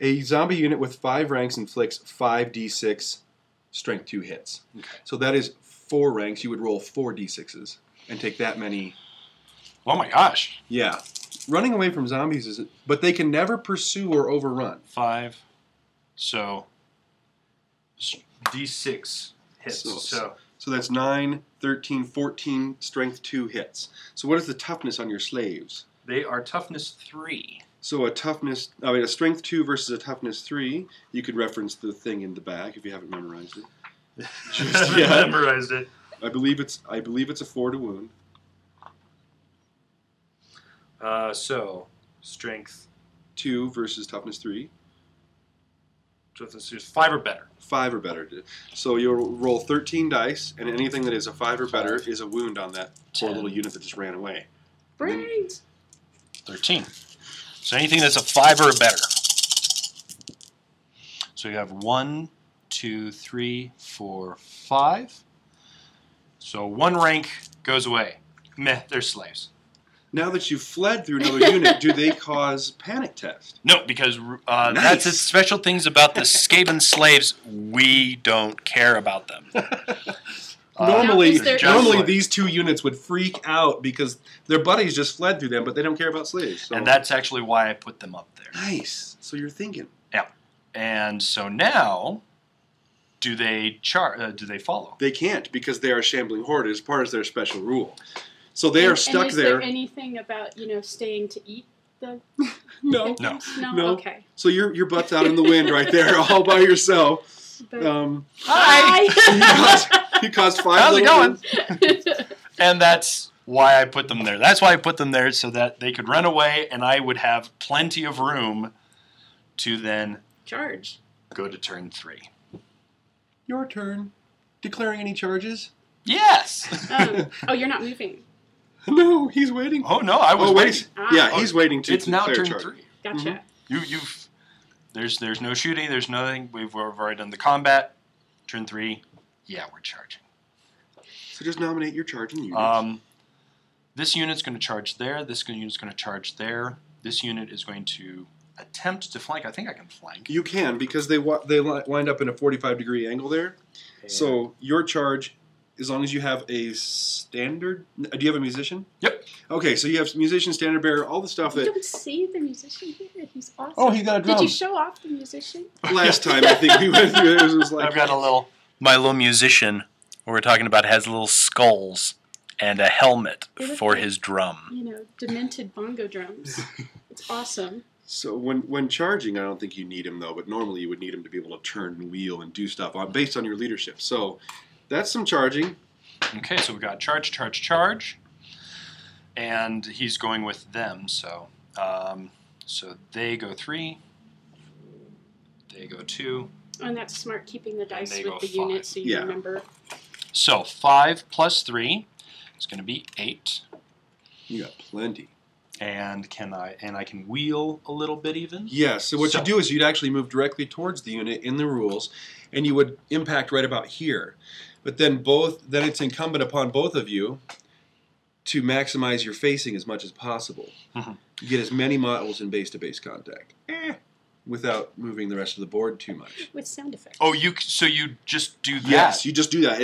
A zombie unit with 5 ranks inflicts 5d6 strength 2 hits. Okay. So that is 4 ranks. You would roll 4 d6s and take that many. oh my gosh, Yeah. Running away from zombies is... But they can never pursue or overrun. 5, so D6 hits, so So that's 9, 13, 14 strength 2 hits. So what is the toughness on your slaves? they are toughness 3. So a strength 2 versus a toughness 3, you could reference the thing in the back if you haven't memorized it. Just yeah. memorized it. I believe it's a 4 to wound. So, strength 2 versus toughness 3. Toughness is 5 or better. 5 or better. So you'll roll 13 dice, and anything that is a 5 or better is a wound on that poor 10. little unit that just ran away. Brains. 13. So anything that's a 5 or better. So you have 1, 2, 3, 4, 5. So 1 rank goes away. Meh, they're slaves. Now that you've fled through another unit, do they cause panic test? No, because Nice. that's the special things about the Skaven slaves. We don't care about them. Normally, Now, is there- normally these 2 units would freak out because their buddies just fled through them, but they don't care about slaves. So. And that's actually why I put them up there. Nice. So you're thinking. Yeah. And so now, do they follow? They can't because they are a shambling horde as part of their special rule. So they are stuck and is there. there anything about staying to eat the? No. No. No. Okay. So your butt's out in the wind right there, all by yourself. But, Hi! You caused 5 How's it little going? wounds. And that's why I put them there. That's why I put them there, so that they could run away and I would have plenty of room to then Charge. go to turn 3. Your turn. Declaring any charges? Yes! Oh, you're not moving. No, he's waiting. Oh, no, I was Oh, waiting. wait. Yeah, he's waiting to It's now declare turn charge. 3. Gotcha. You've there's no shooting, there's nothing. We've already done the combat. Turn 3, yeah, we're charging. So just nominate your charging units. This unit's going to charge there. This unit's going to charge there. This unit is going to attempt to flank. I think I can flank. You can because they wind up in a 45-degree angle there. So your charge, as long as you have a standard. Do you have a musician? Yep. Okay, so you have musician, standard bearer, all the stuff You that don't see the musician here. He's awesome. Oh, he's got a drum. Did you show off the musician? last time I think we went through it was like I've got my little musician, what we're talking about, has little skulls and a helmet They look for like- his drum. Demented bongo drums. It's awesome. So when charging, I don't think you need him though, but normally you would need him to be able to turn and wheel and do stuff based on your leadership. So that's some charging. Okay, so we've got charge, charge, charge. And he's going with them, so so they go 3, they go 2. Oh, and that's smart, keeping the dice they with go the 5. unit so you Yeah. remember. So 5 plus 3 is going to be 8. You got plenty. And I can wheel a little bit even. Yes. So what So- you do is you'd actually move directly towards the unit in the rules, and you would impact right about here. But then it's incumbent upon both of you to maximize your facing as much as possible. Mhm. You get as many models in base-to-base contact, without moving the rest of the board too much. With sound effects. Oh, so you just do that? Yes, you just do that.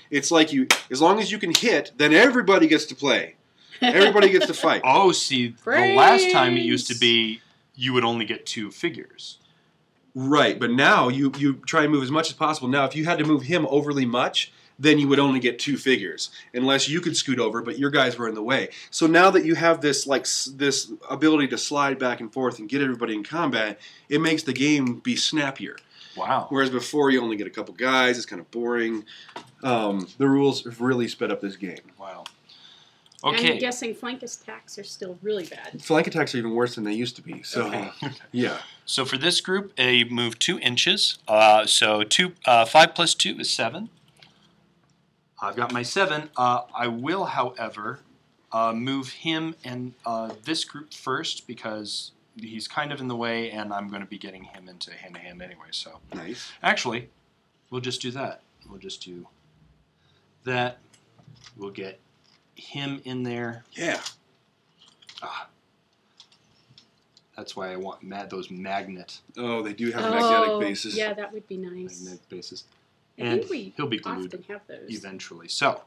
It's like as long as you can hit, then everybody gets to play. Everybody gets to fight. Oh, see, the last time it used to Brains. be you would only get 2 figures. Right, but now you try and move as much as possible. Now, if you had to move him overly much, then you would only get 2 figures, unless you could scoot over, but your guys were in the way. So now that you have this this ability to slide back and forth and get everybody in combat, it makes the game be snappier. Wow. Whereas before, you only get a couple guys. It's kind of boring. The rules have really sped up this game. Wow. I'm Okay. guessing flank attacks are still really bad. Flank attacks are even worse than they used to be. So, Okay. yeah. So for this group, a move 2 inches. So 5 plus 2 is 7. I've got my 7. I will, however, move him and this group first because he's kind of in the way, and I'm going to be getting him into hand-to-hand anyway. So Nice. actually, we'll just do that. We'll just do that. We'll get him in there. Yeah. That's why I want those magnet Oh, they do have magnetic bases. Yeah, that would be nice. bases. I And think we he'll be glued often have those. eventually. So,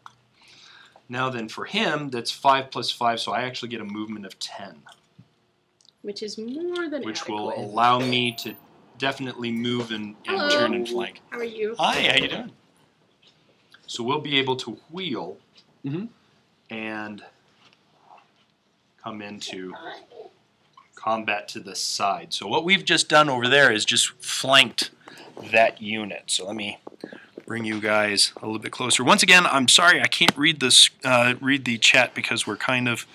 now then for him, that's 5 plus 5, so I actually get a movement of 10, Which is more than which adequate. will allow me to definitely move and Hello. turn and flank. How are you? Hi, how you doing? So we'll be able to wheel Mhm. and come into combat to the side. So what we've just done over there is just flanked that unit. So let me bring you guys a little bit closer. Once again, I'm sorry I can't read this, read the chat because we're kind of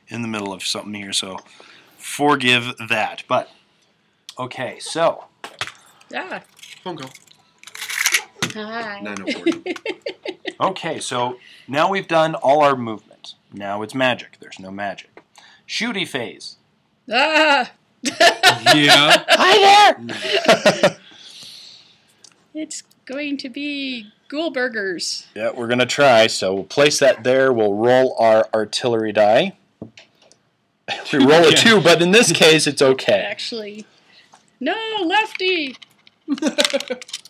in the middle of something here, so forgive that. But, okay, so. Ah. Phone call. Hi. 9:40. Okay, so now we've done all our movement. Now it's magic. There's no magic. Shooty phase. Ah. Yeah. Hi there! It's going to be ghoul burgers. Yeah, we're going to try. So we'll place that there. We'll roll our artillery die. We roll a 2, but in this case, it's okay. Actually, no, lefty.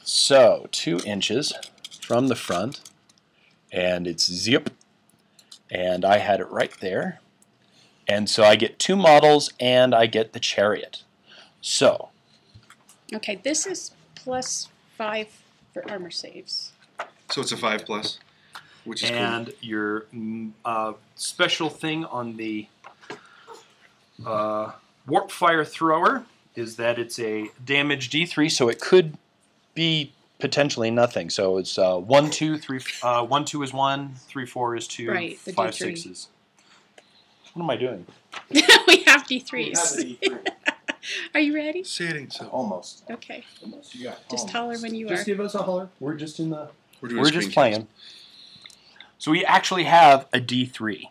So, 2 inches from the front. And it's zip. And I had it right there. And so I get 2 models, and I get the chariot. So. Okay, this is plus 5 for armor saves. So it's a 5+, which is and cool. your special thing on the warp fire thrower is that it's a damage D3, so it could be potentially nothing. So it's 1, 2, 3. 1, 2 is 1, 3, 4 is 2, Right, the 5, D3. 6 is. What am I doing? We have D3s. Are you ready? Say it ain't so. Almost. Okay. Almost. You got Just holler when you are. Just give us a holler. We're just in the. We're just playing. So we actually have a D3.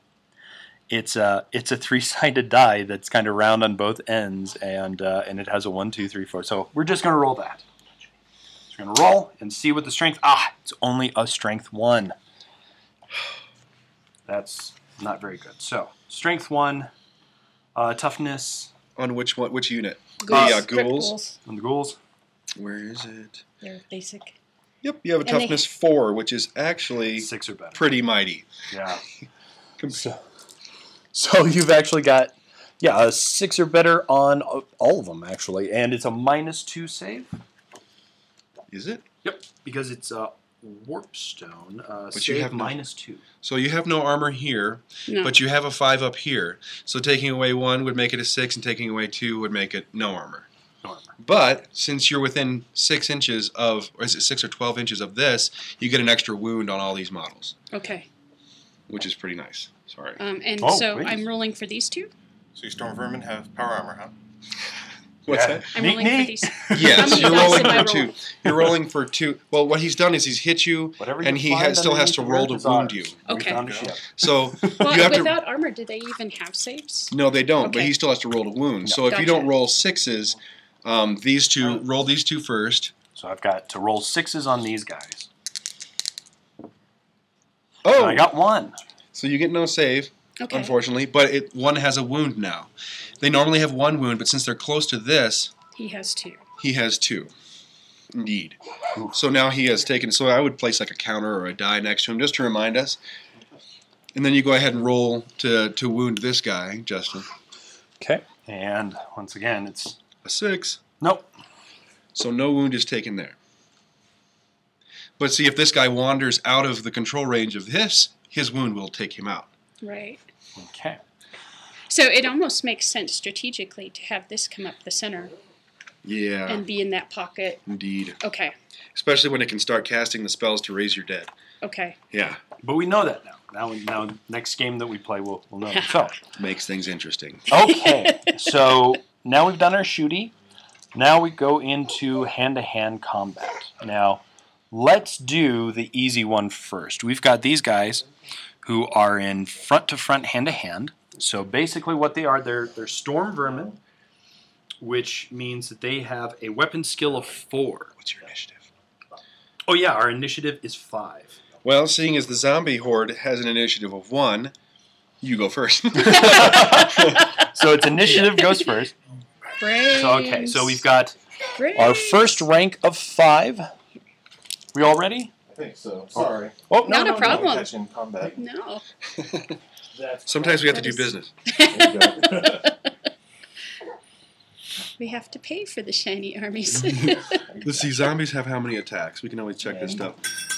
It's a 3-sided die that's kind of round on both ends, and it has a 1, 2, 3, 4. So we're just going to roll that. So we're going to roll and see what the strength. It's only a strength 1. That's not very good. So strength 1, toughness. On which one? Which unit? Ghouls. The ghouls. On the ghouls. Where is it? They're basic. Yep, you have a And they- toughness 4, which is actually 6 or better. pretty mighty. Yeah. So you've actually got, a 6 or better on all of them, actually. And it's a -2 save. Is it? Yep. Because it's a warp stone. But you save have no- -2. So you have no armor here, No. but you have a 5 up here. So taking away 1 would make it a 6, and taking away 2 would make it no armor. No armor. But since you're within 6 inches of, or is it 6 or 12 inches of this, you get an extra wound on all these models, Okay. which is pretty nice. Sorry. And Oh, so please. I'm rolling for these 2? So you Storm Vermin have power armor, huh? What's Yeah. that? I'm Neat, rolling for neat. these. Yes, many you're dice rolling am I for 2. rolling? You're rolling for 2. Well, what he's done is he's hit you, Whatever and you he find still has underneath to the roll to earth is wound ours. you. We Okay. found a ship. So Well, you have without to. armor, do they even have saves? No, they don't. But Okay. he still has to roll to wound. So if you Gotcha. don't roll 6s, these 2 roll these 2 first. So I've got to roll 6s on these guys. Oh, And I got 1. so you get no save. Okay. Unfortunately, but one has a wound now. They normally have 1 wound, but since they're close to this, He has 2. he has 2. Indeed. So now he has taken. So I would place like a counter or a die next to him just to remind us. And then you go ahead and roll to wound this guy, Justin. Okay. And once again, it's. A 6. Nope. So no wound is taken there. But see, if this guy wanders out of the control range of this, his wound will take him out. Right. Okay. So it almost makes sense strategically to have this come up the center Yeah, and be in that pocket. indeed. Okay. Especially when it can start casting the spells to raise your dead. Okay. Yeah, But we know that now. Now, next game that we play, we'll know. So, makes things interesting. okay. So now we've done our shooty. Now we go into hand-to-hand combat. Now, let's do the easy one first. We've got these guys who are in front-to-front, hand-to-hand. So basically what they are, they're storm vermin, which means that they have a weapon skill of 4. What's your initiative? Oh yeah, our initiative is 5. Well, seeing as the zombie horde has an initiative of 1, you go first. So its initiative goes first. Brains. So okay, so we've got Brains. our first rank of 5. We all ready? I think so. Sorry. Oh, Not a problem. Catch in combat. No. Sometimes we have to That do is- business. There you go. We have to pay for the shiny armies. Let's see, zombies have how many attacks? We can always check this stuff.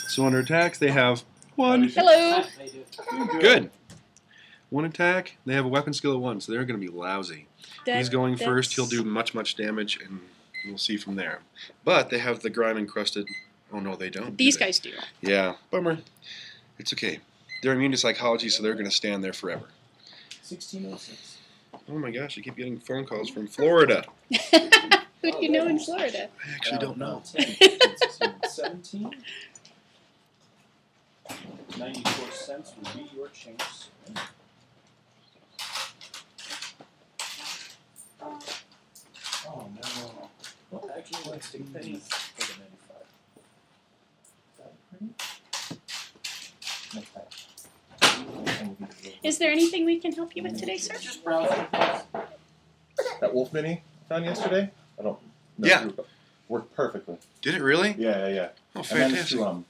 So under attacks, they have 1. Hello. Good. 1 attack. They have a weapon skill of 1, so they're going to be lousy. He's going first. He'll do much damage, and we'll see from there. But they have the grime encrusted. Oh no, they don't. These do they? guys do. Yeah, bummer. It's okay. They're immune to psychology, so they're going to stand there forever. 1606. Oh my gosh, I keep getting phone calls from Florida. Who do you know in Florida? I actually don't know. 10, 15, 16, 17. 94 cents would be your change. Oh no. Well, actually, let's take pennies for the 95. Is there anything we can help you with today, sir? Just browsing. That wolf mini I found yesterday. I don't know. Yeah. Worked perfectly. Did it really? Yeah. Oh, I managed fantastic. to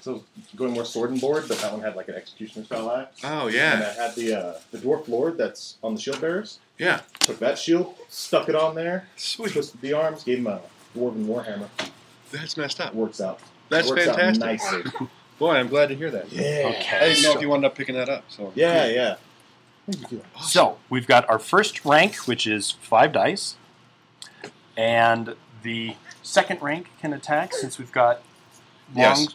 so going more sword and board, but that one had like an executioner style axe. Oh, And yeah. I had the dwarf lord that's on the shield bearers. Yeah. Took that shield, stuck it on there, Sweet. twisted the arms, gave him a dwarven warhammer. That's messed up. Works out. That's Works fantastic. Out nicely. Boy, I'm glad to hear that. Yeah. I didn't know if you wound up picking that up. So Yeah. So we've got our first rank, which is 5 dice, and the second rank can attack since we've got long Yes.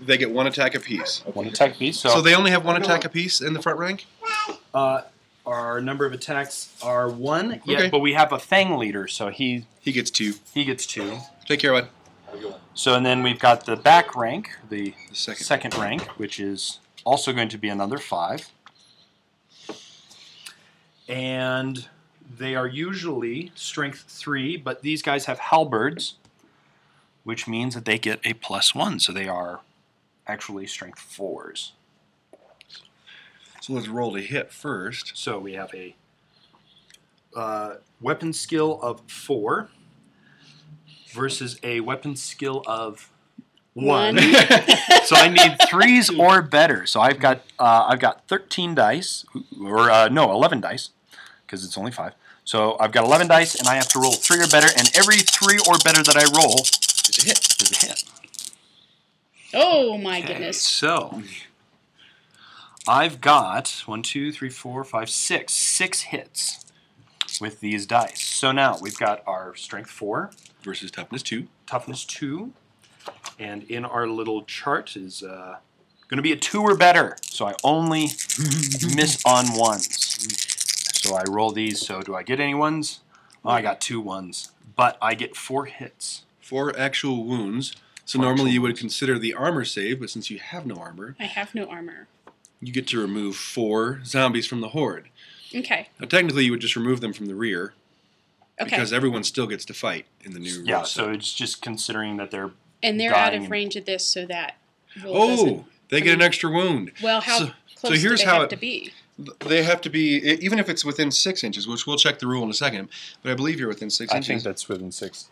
They get 1 attack apiece. one attack piece. So they only have 1 attack apiece in the front rank? Our number of attacks are 1. Yeah, Okay. but we have a Fang leader, so he He gets 2. gets 2. Take care, bud. So and then we've got the back rank, the The second. second rank, which is also going to be another 5. And they are usually strength 3, but these guys have halberds, which means that they get a +1, so they are actually strength 4s. So let's roll to hit first. So we have a weapon skill of 4 versus a weapon skill of 1. So I need 3s or better. So I've got 13 dice, or 11 dice, because it's only 5. So I've got 11 dice, and I have to roll 3 or better, and every 3 or better that I roll It's a hit. is a hit. Oh my Okay, goodness. so I've got 6 hits with these dice. So now we've got our strength 4, Versus toughness 2. toughness 2, and in our little chart is going to be a 2 or better. So I only miss on 1s. So I roll these. So do I get any 1s? Oh, I got 2 1s, but I get 4 hits. 4 actual wounds. So 4 normally actual you would wounds. consider the armor save, but since you have no armor, I have no armor. you get to remove 4 zombies from the horde. Okay. Now technically you would just remove them from the rear, Okay. because everyone still gets to fight in the new Yeah, rule set. so it's just considering that they're And they're out dying of and- range of this, so that roll Oh, doesn't. they get an extra wound. Well, how So- close here's do they how have it- to be? They have to be, even if it's within 6 inches, which we'll check the rule in a second, but I believe you're within 6 I inches. think that's within 6.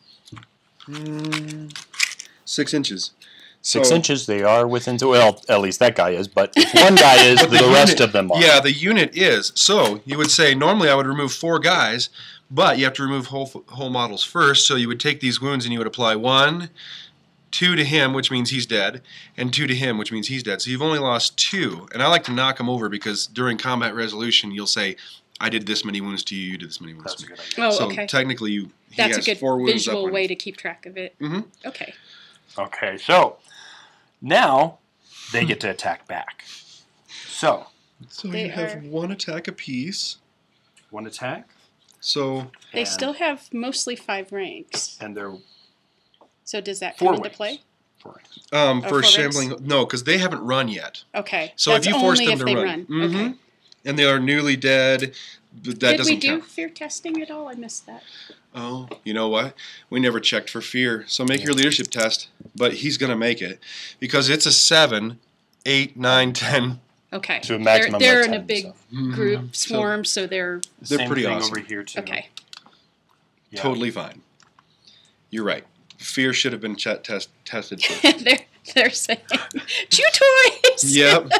6 inches. 6 So- inches, they are within. Well, at least that guy is. But if one guy is, But the rest of them are. Yeah, the unit is. So you would say normally I would remove 4 guys, but you have to remove whole models first. So you would take these wounds and you would apply 1, 2 to him, which means he's dead, and 2 to him, which means he's dead. So you've only lost 2. And I like to knock them over because during combat resolution, you'll say, I did this many wounds to you, you did this many wounds That's a to me. good idea. Oh, So okay. technically he That's a has good 4 wounds visual up on way him. to keep track of it. Mhm. Okay. Okay, so now they get to attack back. So So They you have are- 1 attack apiece. 1 attack. So They and- still have mostly 5 ranks. and they're So does that 4 come into ranks. play? 4 ranks. Oh, for 4 ranks? shambling, no, because they haven't run yet. Okay. So That's if you force only them if to they run, run. Okay. and they are newly dead, that Did doesn't we do count. fear testing at all? I missed that. Oh, you know what? We never checked for fear. So make your leadership test, but he's going to make it because it's a 7, 8, 9, 10. Okay. To a maximum they're of in a 10, big so. group swarm, so they're They're Same pretty thing awesome. over here too. okay. Yeah. Totally fine. You're right. Fear should have been tested first. they're saying, chew toys. Yep.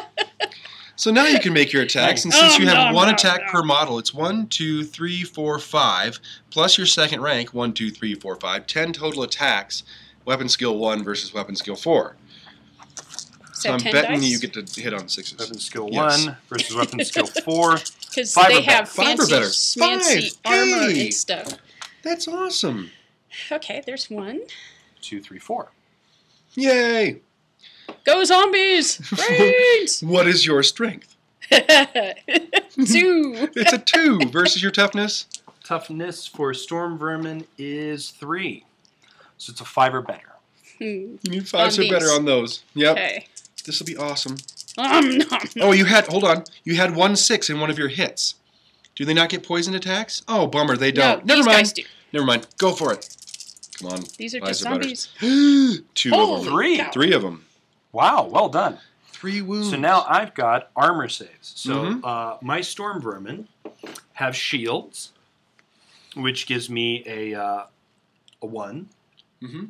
So now you can make your attacks, and since you have 1 attack per model, it's 1, 2, 3, 4, 5, plus your second rank, 1, 2, 3, 4, 5, 10 total attacks, weapon skill 1 versus weapon skill 4. So I'm 10 betting dice? you get to hit on 6s. Weapon skill Yes. 1 versus weapon skill 4. Because 5 they or better. have 5 or fancy, better. smancy 5. armor Hey. and stuff. That's awesome. Okay, there's 1. 2, 3, 4. Yay! Go zombies! Brains! What is your strength? 2. It's a 2 versus your toughness. Toughness for storm vermin is 3. So it's a 5 or better. You need 5 or these. better on those. Yep. Okay. This will be awesome. Nom. Oh, hold on. You had 1 6 in one of your hits. Do they not get poison attacks? Oh, bummer, they don't. No, Never these mind. guys do. Never mind. Go for it. Come on. These are Lies just or butters. zombies. 2 Holy of them. 3. cow. 3 of them. Wow, well done. 3 wounds. So now I've got armor saves. So my storm vermin have shields, which gives me a 1. Mm-hmm.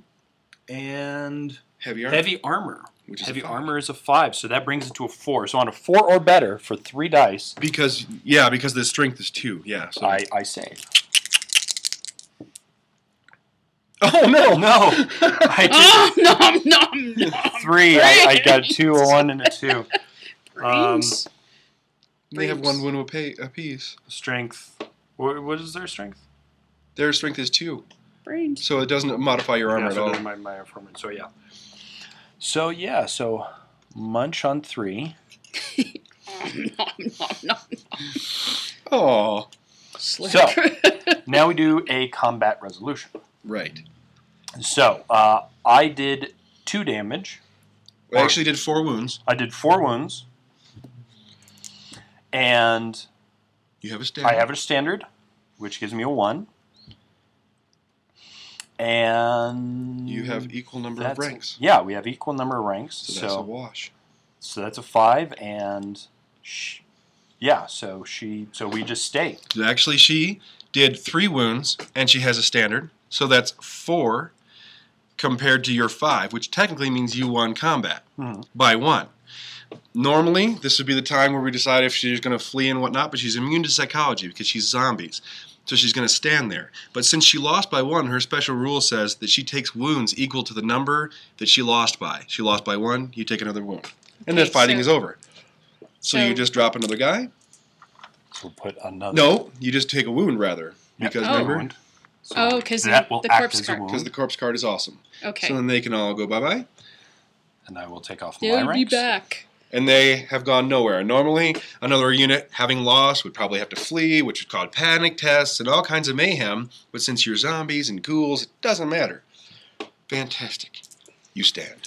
And Heavy armor. heavy armor. Which is Heavy a 5. armor is a 5, so that brings it to a 4. So on a 4 or better for 3 dice, Because the strength is 2. Yeah. So. I save. Oh no! No! I Nom. 3. I got a 2, a 1, and a 2. Brains. They have 1 wound apiece. Strength. What is their strength? Their strength is 2, Brains. so it doesn't modify your armor Yeah, at so all. that's my performance. So so munch on 3. Nom. Oh, Slick. So now we do a combat resolution. right. So I did 2 damage. I actually did 4 wounds. I did 4 wounds. And You have a standard. I have a standard, which gives me a 1. And You have equal number of ranks. Yeah, we have equal number of ranks. So that's a wash. So that's a 5, and so we just stay. Actually, she did 3 wounds, and she has a standard. So that's 4 compared to your 5, which technically means you won combat by 1. Normally, this would be the time where we decide if she's going to flee and whatnot, but she's immune to psychology because she's zombies. So she's going to stand there. But since she lost by 1, her special rule says that she takes wounds equal to the number that she lost by. She lost by 1, you take another wound. And then fighting is over. So you just drop another guy? So we'll put another. No, you just take a wound rather. Because remember? Wound. So because that will the act corpse as a card. wound. Because the corpse card is awesome. Okay. So then they can all go bye-bye. And I will take off my They'll ranks. be back. And they have gone nowhere. Normally, another unit, having lost, would probably have to flee, which is called panic tests and all kinds of mayhem. But since you're zombies and ghouls, it doesn't matter. Fantastic. You stand.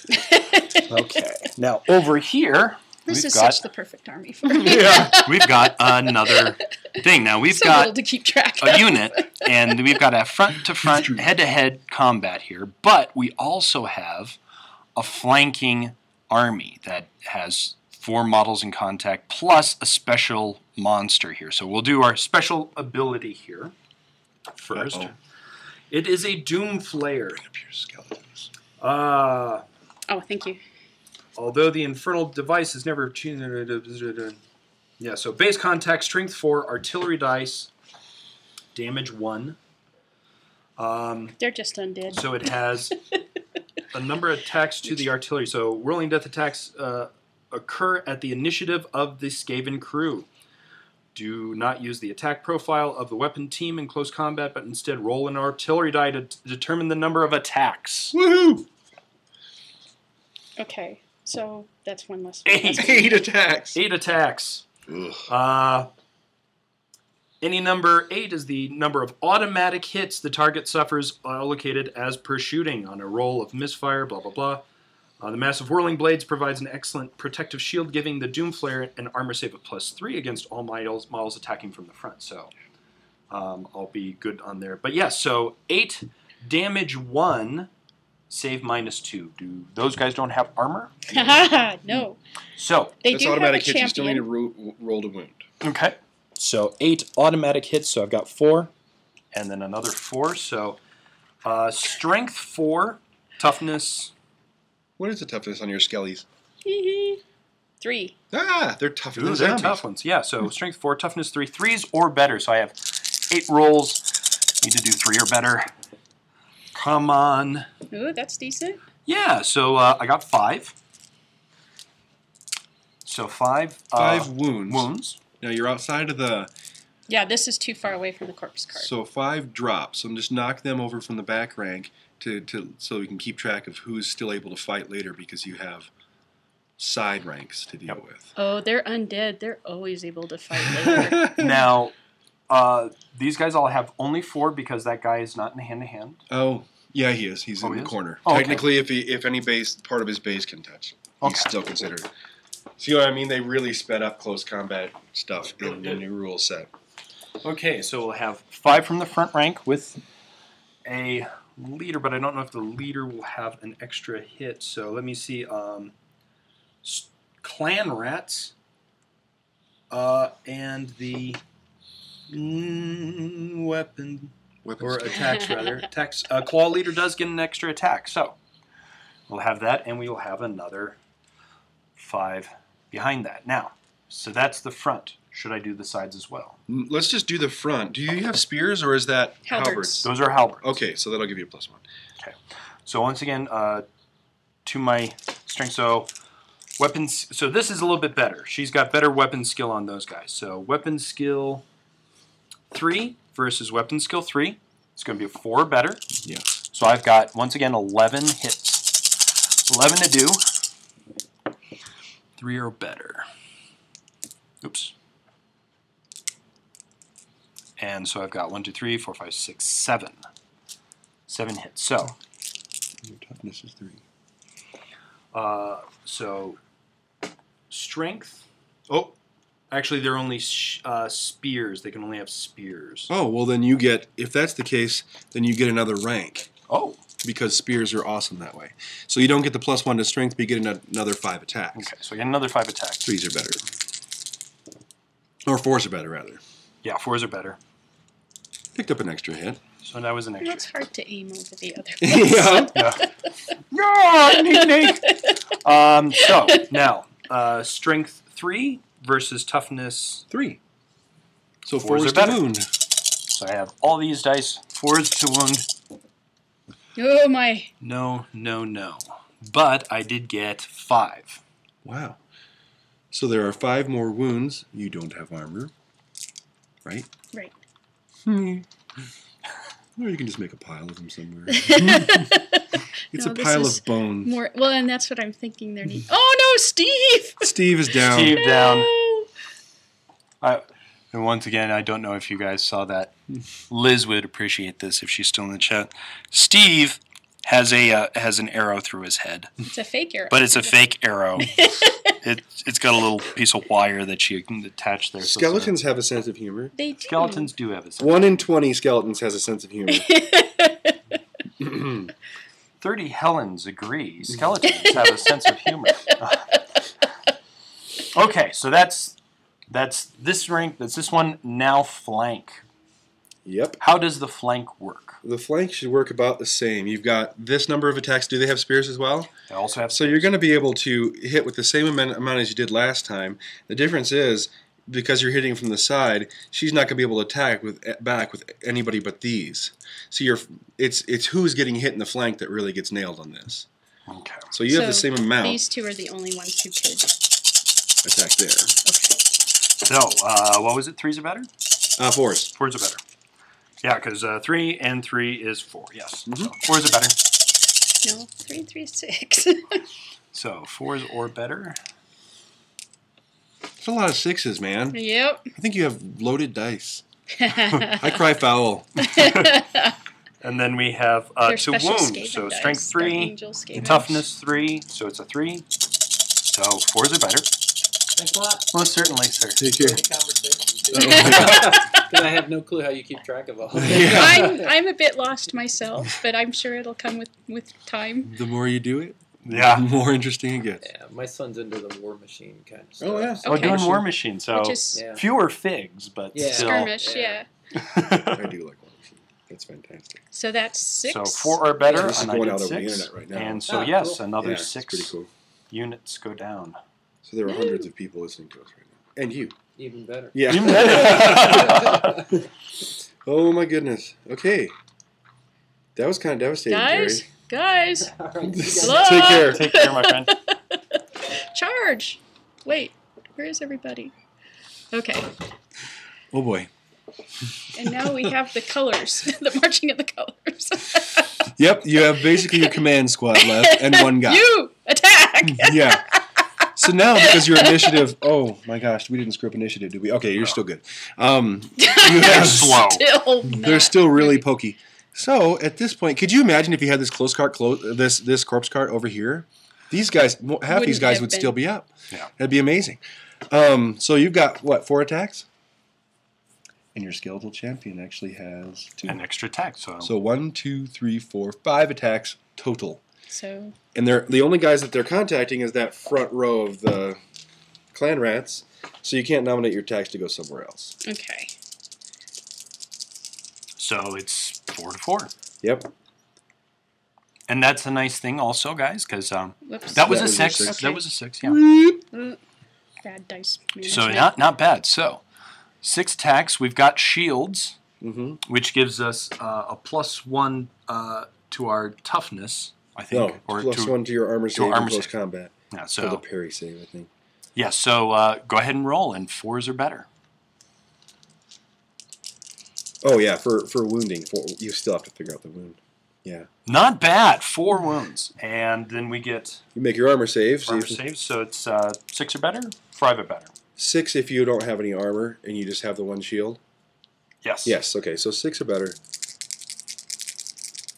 Okay. Now over here, This we've is got such the perfect army for me. we've got another thing. Now we've So got little to keep track a of. unit, and we've got a front-to-front, head-to-head combat here. But we also have a flanking army that has 4 models in contact plus a special monster here. So we'll do our special ability here first. Uh-oh. It is a Doom Flare. Bring up your skeletons. Oh, thank you. Although the infernal device is never... Yeah, so base contact, strength 4, artillery dice, damage 1. They're just undead. So it has a number of attacks to the artillery. So whirling death attacks occur at the initiative of the Skaven crew. Do not use the attack profile of the weapon team in close combat, but instead roll an artillery die to determine the number of attacks. Woohoo! Okay, so that's 1 less. 8 attacks. 8 attacks. Ugh. Any number 8 is the number of automatic hits the target suffers allocated as per shooting on a roll of misfire, blah, blah, blah. The Massive Whirling Blades provides an excellent protective shield, giving the Doom Flare an armor save of +3 against all models attacking from the front. So I'll be good on there. But yes, so 8 damage 1, save -2. Do those guys don't have armor? No. So They That's do automatic have a hits. You still need champion. to roll to wound. okay. So 8 automatic hits. So I've got 4, and then another 4. So strength 4, toughness. What is the toughness on your skellies? 3. Ah, they're tougher Ooh, than they're zombies. tough ones. Yeah, so strength 4, toughness 3, 3s or better. So I have 8 rolls. Need to do 3 or better. Come on. Ooh, that's decent. Yeah, so I got 5. So 5 5 wounds. wounds. Now you're outside of the... Yeah, this is too far away from the corpse card. So 5 drops. So just knock them over from the back rank so we can keep track of who's still able to fight later because you have side ranks to deal with. Oh, they're undead. They're always able to fight later. Now, these guys all have only 4 because that guy is not in hand-to-hand. Oh, yeah, he is. He's Oh, in he the is? corner. Oh, okay. Technically, if any base part of his base can touch, he's Okay. still considered. See what I mean? They really sped up close combat stuff in the new rule set. Okay, so we'll have 5 from the front rank with a leader, but I don't know if the leader will have an extra hit. So let me see. Clan rats and the weapon or attacks rather. Attacks. Claw leader does get an extra attack, so we'll have that, and we will have another 5 behind that. Now, so that's the front. Should I do the sides as well? Let's just do the front. Do you have spears or is that halberds? Those are halberds. Okay, so that'll give you a +1. Okay. So once again, to my strength. So weapons. So this is a little bit better. She's got better weapon skill on those guys. So weapon skill 3 versus weapon skill 3. It's going to be a 4 better. Yeah. So I've got once again 11 hits. 11 to do. 3 or better. Oops. And so I've got 1, 2, 3, 4, 5, 6, 7. 7 hits. So Your toughness is 3. so strength. Oh, actually, they're only spears. They can only have spears. Oh, well then you get, if that's the case, then you get another rank. Oh, Because spears are awesome that way. So you don't get the +1 to strength, but you get another 5 attacks. okay. So I get another 5 attacks. 3s are better. Or 4s are better, rather. Yeah, 4s are better. Picked up an extra hit. So that was an extra. It's hard to aim over the other Yeah. Yeah. So now, strength 3 versus toughness. 3. So 4s 4s are to better. wound. So I have all these dice. 4s to wound. Oh my. No, no, no. But I did get 5. Wow. So there are 5 more wounds. You don't have armor. Right? Right. Or you can just make a pile of them somewhere. It's No, a this pile is of bones. More well, and that's what I'm thinking there need. Oh no, Steve! Steve is down. Steve down. No. And once again, I don't know if you guys saw that. Liz would appreciate this if she's still in the chat. Steve has an arrow through his head, It's a fake arrow. but it's a fake arrow. It's got a little piece of wire that you can attach there. So Skeletons have a sense of humor. They do. Skeletons do have a sense. 1 in 20 skeletons has a sense of humor. 30 Helens agree. Skeletons have a sense of humor. Okay, so that's this rank. That's this one. Now flank. Yep. How does the flank work? The flank should work about the same. You've got this number of attacks. Do they have spears as well? They also have. So you're going to be able to hit with the same amount as you did last time. The difference is, because you're hitting from the side, she's not going to be able to attack back with anybody but these. So it's who's getting hit in the flank that really gets nailed on this. Okay. So you have the same amount. These two are the only ones who could. Attack there. Okay. So what was it? 3s are better. 4s. 4s are better. Yeah, because 3 and 3 is 4. Yes. Mhm. So 4s are better. No, 3 and 3 is 6. So 4s or better. That's a lot of 6s, man. Yep. I think you have loaded dice. I cry foul. And then we have They're to special wound. Skaven So dice. strength They're 3, angel Skaven. toughness 3, so it's a 3. So 4s are better. Thanks a lot. Most certainly, sir. Take care. Great conversation. Oh, Because I have no clue how you keep track of all of Yeah. I'm a bit lost myself, but I'm sure it'll come with time. The more you do it, the Yeah. more interesting it gets. Yeah, my son's into the War Machine kind of stuff. Oh, yeah. Oh, Okay. doing War Machine. So Which is Yeah. fewer figs, but Yeah. still. skirmish, Yeah. yeah. I do like War Machine. That's fantastic. So that's 6. So 4 are better, This is and I going did out over the 6. internet right now. And so Ah, yes, cool. another Yeah, it's 6 pretty cool. units go down. So there are hundreds of people listening to us right now. And you. Even better. Yeah. Even better. Oh my goodness. Okay. That was kind of devastating, Guys, All right, you Jerry. guys- Hello? Take care. Take care, my friend. charge. Wait, where is everybody? Okay, Oh boy. and now we have the colors, the marching of the colors. Yep, you have basically your command squad left and one guy. You attack. Yeah. So now, because your initiative, oh my gosh, we didn't screw up initiative, did we? Okay, you're still good. You have slow. They're still really pokey. So at this point, could you imagine if you had this this corpse cart over here? These guys, half these guys would still be up. Yeah, that'd be amazing. So you've got what, 4 attacks? And your skeletal champion actually has 2. An extra attack. So 1, 2, 3, 4, 5 attacks total. So. And they're the only guys that they're contacting is that front row of the clan rats. So you can't nominate your attacks to go somewhere else. Okay. So it's 4 to 4. Yep. And that's a nice thing also, guys, because Whoops. that was That a was a 6. six. That was a 6, yeah. Bad dice. So management. not bad. So 6 attacks. We've got shields, which gives us a +1 to our toughness, I think. No, or +1 to your armor save armor in close save. combat. Yeah, For so the parry save, I think. yeah, so go ahead and roll, and 4s are better. Oh yeah, for wounding, you still have to figure out the wound. Yeah. Not bad. 4 wounds, and then we get You make your armor save. armor saves. So it's 6 or better, 5 or better. 6 if you don't have any armor and you just have the 1 shield. Yes. Yes. Okay. So 6 or better.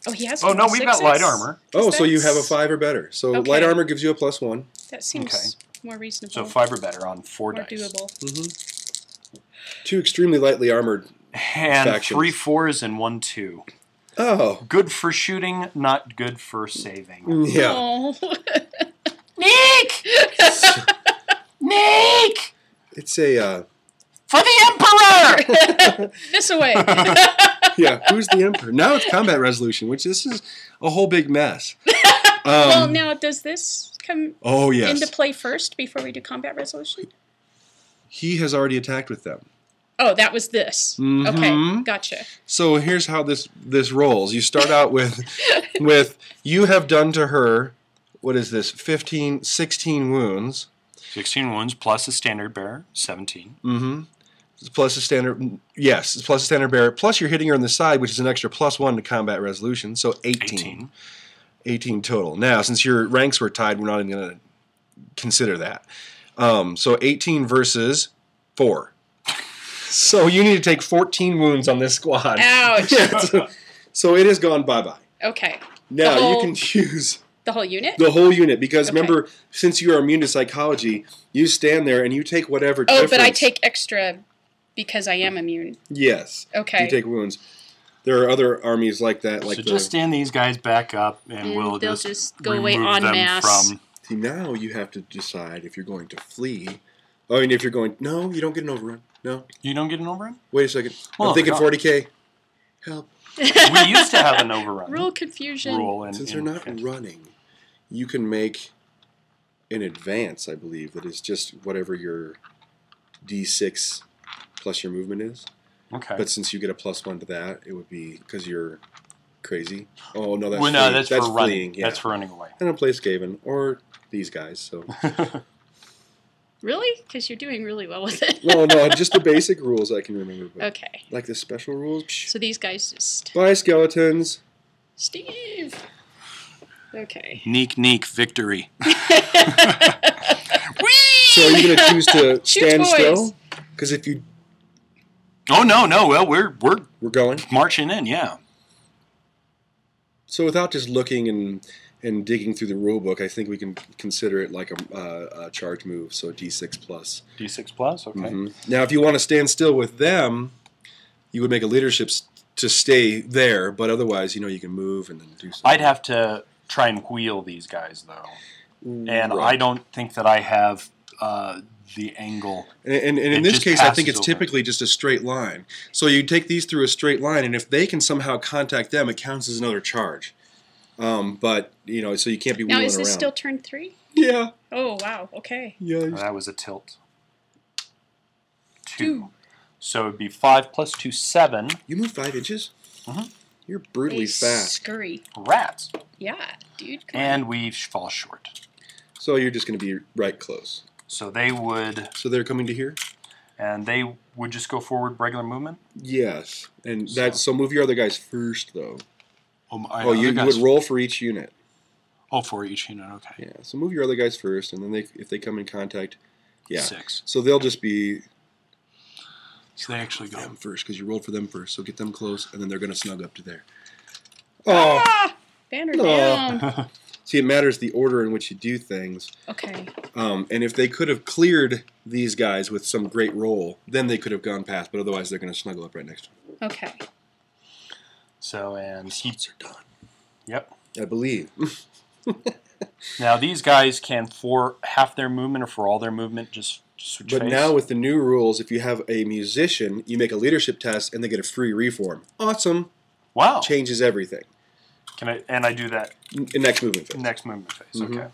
Oh, he has. Oh no, we've got 6s? light armor. Oh, so you have a That's- 5 or better. So Okay. light armor gives you a +1. That seems Okay. more reasonable. So 5 or better on 4 more dice. doable. 2 extremely lightly armored. And Factions. 3 4s and 1 2. Oh. Good for shooting, not good for saving. Yeah. Oh. Nick! Nick! It's a. For the Emperor! This away. Yeah. Who's the emperor? Now it's combat resolution, which this is a whole big mess. Well, now does this come Oh yes. into play first before we do combat resolution? He has already attacked with them. Oh, that was this. Mhm. Okay, gotcha. So here's how this rolls. You start out with you have done to her, what is this, 16 wounds. 16 wounds plus a standard bearer, 17. Mm-hmm. Plus a standard, yes, plus a standard bearer. Plus you're hitting her on the side, which is an extra +1 to combat resolution, so 18. 18 total. Now, since your ranks were tied, we're not even going to consider that. So 18 versus 4. So you need to take 14 wounds on this squad. Ouch. So it has gone bye-bye. Okay. Now you can choose The whole unit? the whole unit, because Okay. remember, since you are immune to psychology, you stand there and you take whatever Oh, difference. but I take extra because I am immune. Yes. Okay. You take wounds. There are other armies like that. Like So just stand these guys back up, and we'll they'll just just go away remove en them masse. from. See, now you have to decide if you're going to flee. I mean, if you're going, no, you don't get an overrun. No. You don't get an overrun? Wait a second. Oh, I'm thinking God. 40K. Help. We used to have an overrun Rule confusion. rule, and Since they're not running, you can make an advance, I believe, that is just whatever your D6 plus your movement is. Okay. But since you get a +1 to that, it would be because you're crazy. Oh, no, that's well, no, fleeing. that's for running. fleeing, yeah. That's for running away. I don't play Skaven or these guys, so. Really? Because you're doing really well with it. Well, no, just the basic rules I can remember. But Okay. like the special rules. Psh. So these guys just... Bye, skeletons. Steve! Okay. Neek, victory. So are you going to choose to Shoot stand boys. still? Because if you... Oh no! Well, we're We're going. marching in. Yeah. So without just looking and digging through the rule book, I think we can consider it like a charge move, so a D6 plus. D6 plus. Okay. Mhm. Now, if you want to stand still with them, you would make a leadership to stay there, but otherwise, you can move and then do something. I'd have to try and wheel these guys though, and Right. I don't think that I have the angle. And in It this just case, I think passes it's over. typically just a straight line. So you take these through a straight line, and if they can somehow contact them, it counts as another charge. But, so you can't be Now, wheeling is this around. still turn 3? Yeah. Oh, wow. Okay. Yeah. That was a tilt. 2. So it'd be 5 plus 2, 7. You move 5 inches? Mhm. You're brutally They fast. scurry. Rats. Yeah, dude. Come on. And we fall short. So you're just going to be right close. So they would, So they're coming to here? and they would just go forward regular movement. Yes. And so move your other guys first, though. Oh, You would roll for each unit. Oh, for each unit. Okay. Yeah. So move your other guys first, and then if they come in contact, yeah. 6. So they'll just be So they actually go. them first because you rolled for them first. So get them close, and then they're going to snug up to there. Oh. Banner No. down. See, it matters the order in which you do things. Okay. And if they could have cleared these guys with some great roll, then they could have gone past. But otherwise, they're going to snuggle up right next to them. Okay. So, and he... These are done. Yep. I believe. Now, these guys can, for half their movement or for all their movement, just switch But face. now with the new rules, if you have a musician, you make a leadership test, and they get a free reform. Awesome. Wow. Changes everything. Can I? And I do that Next movement phase. next movement phase. Mhm. Okay.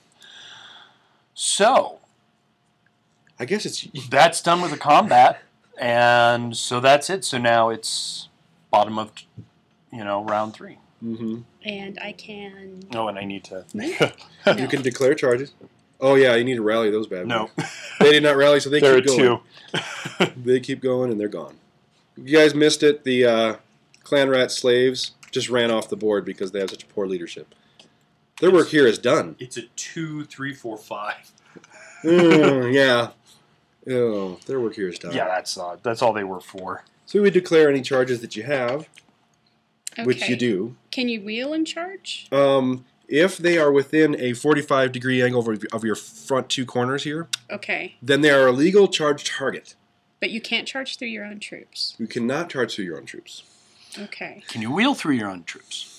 So, I guess it's... that's done with the combat, and so that's it. So now it's bottom of, round 3. Mm-hmm. And I can. Oh, and I need to. You can declare charges. Oh, yeah, you need to rally those bad No. boys. They did not rally, so they There are keep going. 2. They keep going, and they're gone. You guys missed it. The clan rat slaves just ran off the board because they have such poor leadership. Their work here is done. It's a 2, 3, 4, 5. Yeah. Oh, their work here is done. Yeah, that's all they were for. So we declare any charges that you have, Okay. which you do. Can you wheel and charge? If they are within a 45-degree angle of your front 2 corners here, Okay. then they are a legal charge target. But you can't charge through your own troops. You cannot charge through your own troops. Okay. Can you wheel through your own troops?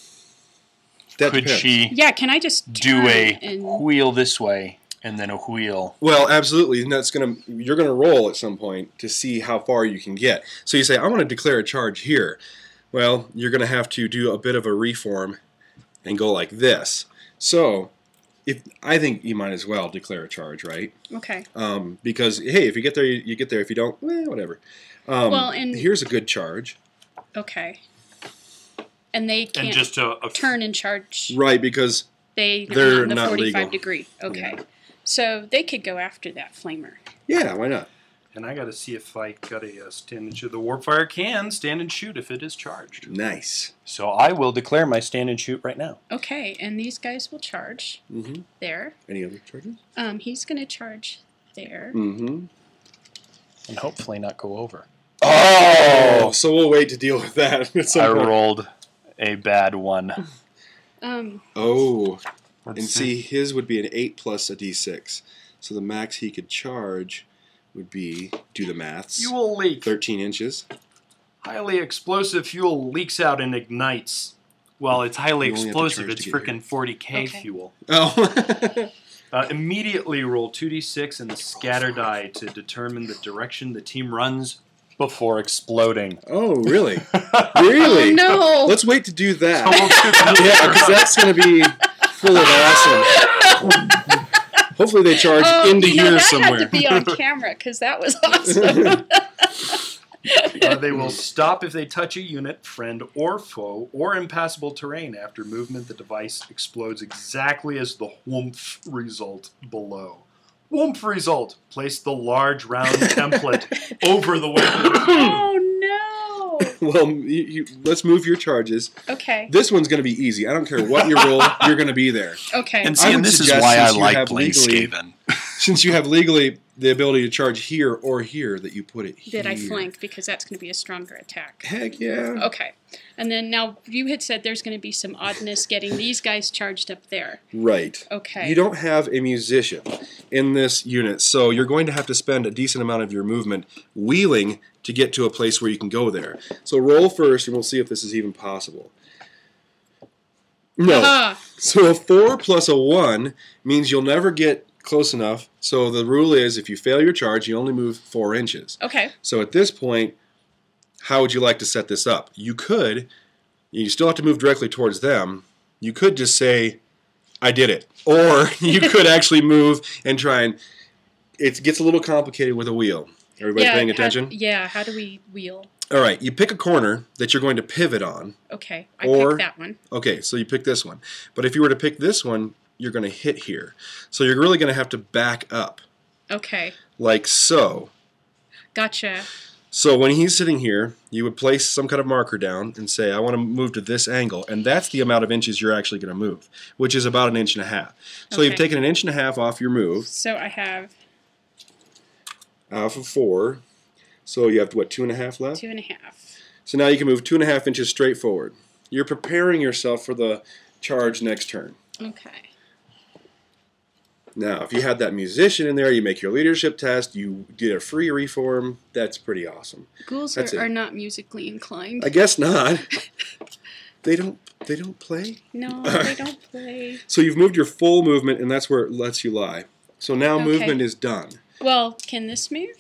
That Could depends. she Yeah, can I just do turn a and wheel this way and then a wheel? Well, absolutely, and you're gonna roll at some point to see how far you can get. So you say, I want to declare a charge here. Well, you're gonna have to do a bit of a reform and go like this. So, I think you might as well declare a charge, right? Okay. Because hey, if you get there, you get there. If you don't, whatever. Well, and here's a good charge, okay. And they can't And just a turn and charge. right? Because They're They're not not 45 legal. degree. Okay. So they could go after that flamer. yeah, why not? And I got to see if I got a stand and shoot. The Warpfire can stand and shoot if it is charged. Nice. So I will declare my stand and shoot right now. Okay, and these guys will charge Mm-hmm. there. Any other charges? He's going to charge there. Mm-hmm. And hopefully not go over. Oh, so we'll wait to deal with that. at some I point. rolled a bad one. Oh, Let's and see, his would be an 8 plus a d6. So the max he could charge would be, do the maths, Fuel leak. 13 inches. Highly explosive fuel leaks out and ignites. Well, it's highly You only have to explosive. charge It's to get freaking 40k Okay. fuel. Oh. Immediately roll 2d6 and the scatter die to determine the direction the team runs before exploding. Oh, really? Really? Oh, no. Let's wait to do So that. we'll do that. Yeah, because that's going to be full of awesome. Hopefully they charge into here that somewhere. had to be on camera because that was awesome. They will stop if they touch a unit, friend or foe, or impassable terrain. After movement, the device explodes exactly as the whoomph result below. Whoomph result. Place the large round template over the weapon. Oh, no. Well, let's move your charges. Okay. This one's going to be easy. I don't care what you roll, you're going to be there. Okay. And I see, would and this is suggest why I since you like have playing legally- Skaven. Since you have legally the ability to charge here or here, that you put it here. Did I flank because that's going to be a stronger attack? Heck yeah. Okay. And then now you had said there's going to be some oddness getting these guys charged up there. Right. Okay. You don't have a musician in this unit, so you're going to have to spend a decent amount of your movement wheeling to get to a place where you can go there. So roll first, and we'll see if this is even possible. No. Aha. So a 4 plus a 1 means you'll never get close enough. So the rule is if you fail your charge, you only move 4 inches. Okay. So at this point, how would you like to set this up? You still have to move directly towards them. You could just say, I did it. Or you could actually move and try and... It gets a little complicated with a wheel. Everybody paying attention? How do we wheel? All right, you pick a corner that you're going to pivot on. Okay. I Or- picked that one. Okay, so you pick this one. But if you were to pick this one, you're going to hit here. So you're really going to have to back up, Okay. like so. Gotcha. So when he's sitting here, you would place some kind of marker down and say, I want to move to this angle. And that's the amount of inches you're actually going to move, which is about 1.5 inches. So Okay. you've taken 1.5 inches off your move. So I have Off of 4. So you have, what, 2.5 left? 2.5. So now you can move 2.5 inches straight forward. You're preparing yourself for the charge next turn. Okay. Now, if you had that musician in there, you make your leadership test, you get a free reform, that's pretty awesome. Ghouls That's are it. not musically inclined. I guess not. They don't play? No, they don't play. So you've moved your full movement, and that's where it lets you lie. So now Okay. movement is done. Well, can this move?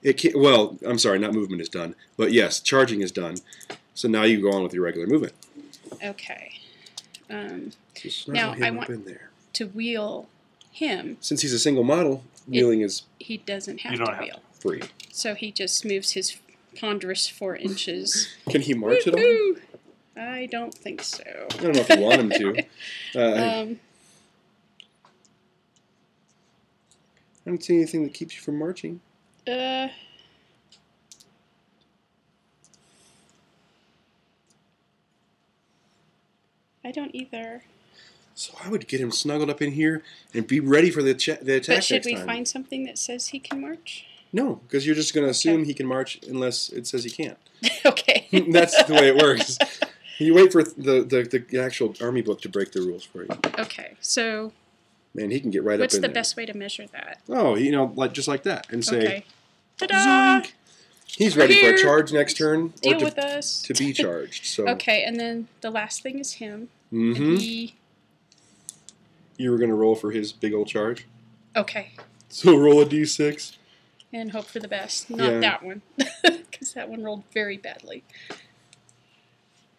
It can, well, I'm sorry, not movement is done, but yes, charging is done. So now you go on with your regular movement. Okay. So Now, snuggle him I up want- in there. To wheel him, Since he's a single model, wheeling is he doesn't have You don't to have wheel. free. So he just moves his ponderous 4 inches. Can he march at all? Woo-hoo! I don't think so. I don't know if you want him to. I don't see anything that keeps you from marching. I don't either. So I would get him snuggled up in here and be ready for the attack But should next we time. find something that says he can march? No, because you're just going to assume Okay. he can march unless it says he can't. Okay. That's the way it works. You wait for the actual army book to break the rules for you. Okay, so Man, he can get right what's up in the there. best way to measure that? Oh, like just like that, and say, Okay. Ta-da! "Zoink." He's ready for Here. a charge next turn, Deal or with us. to be charged. So, Okay, and then the last thing is him. hmm And he... You were going to roll for his big old charge. Okay. So roll a d6. And hope for the best. Not Yeah. that one. Because that one rolled very badly.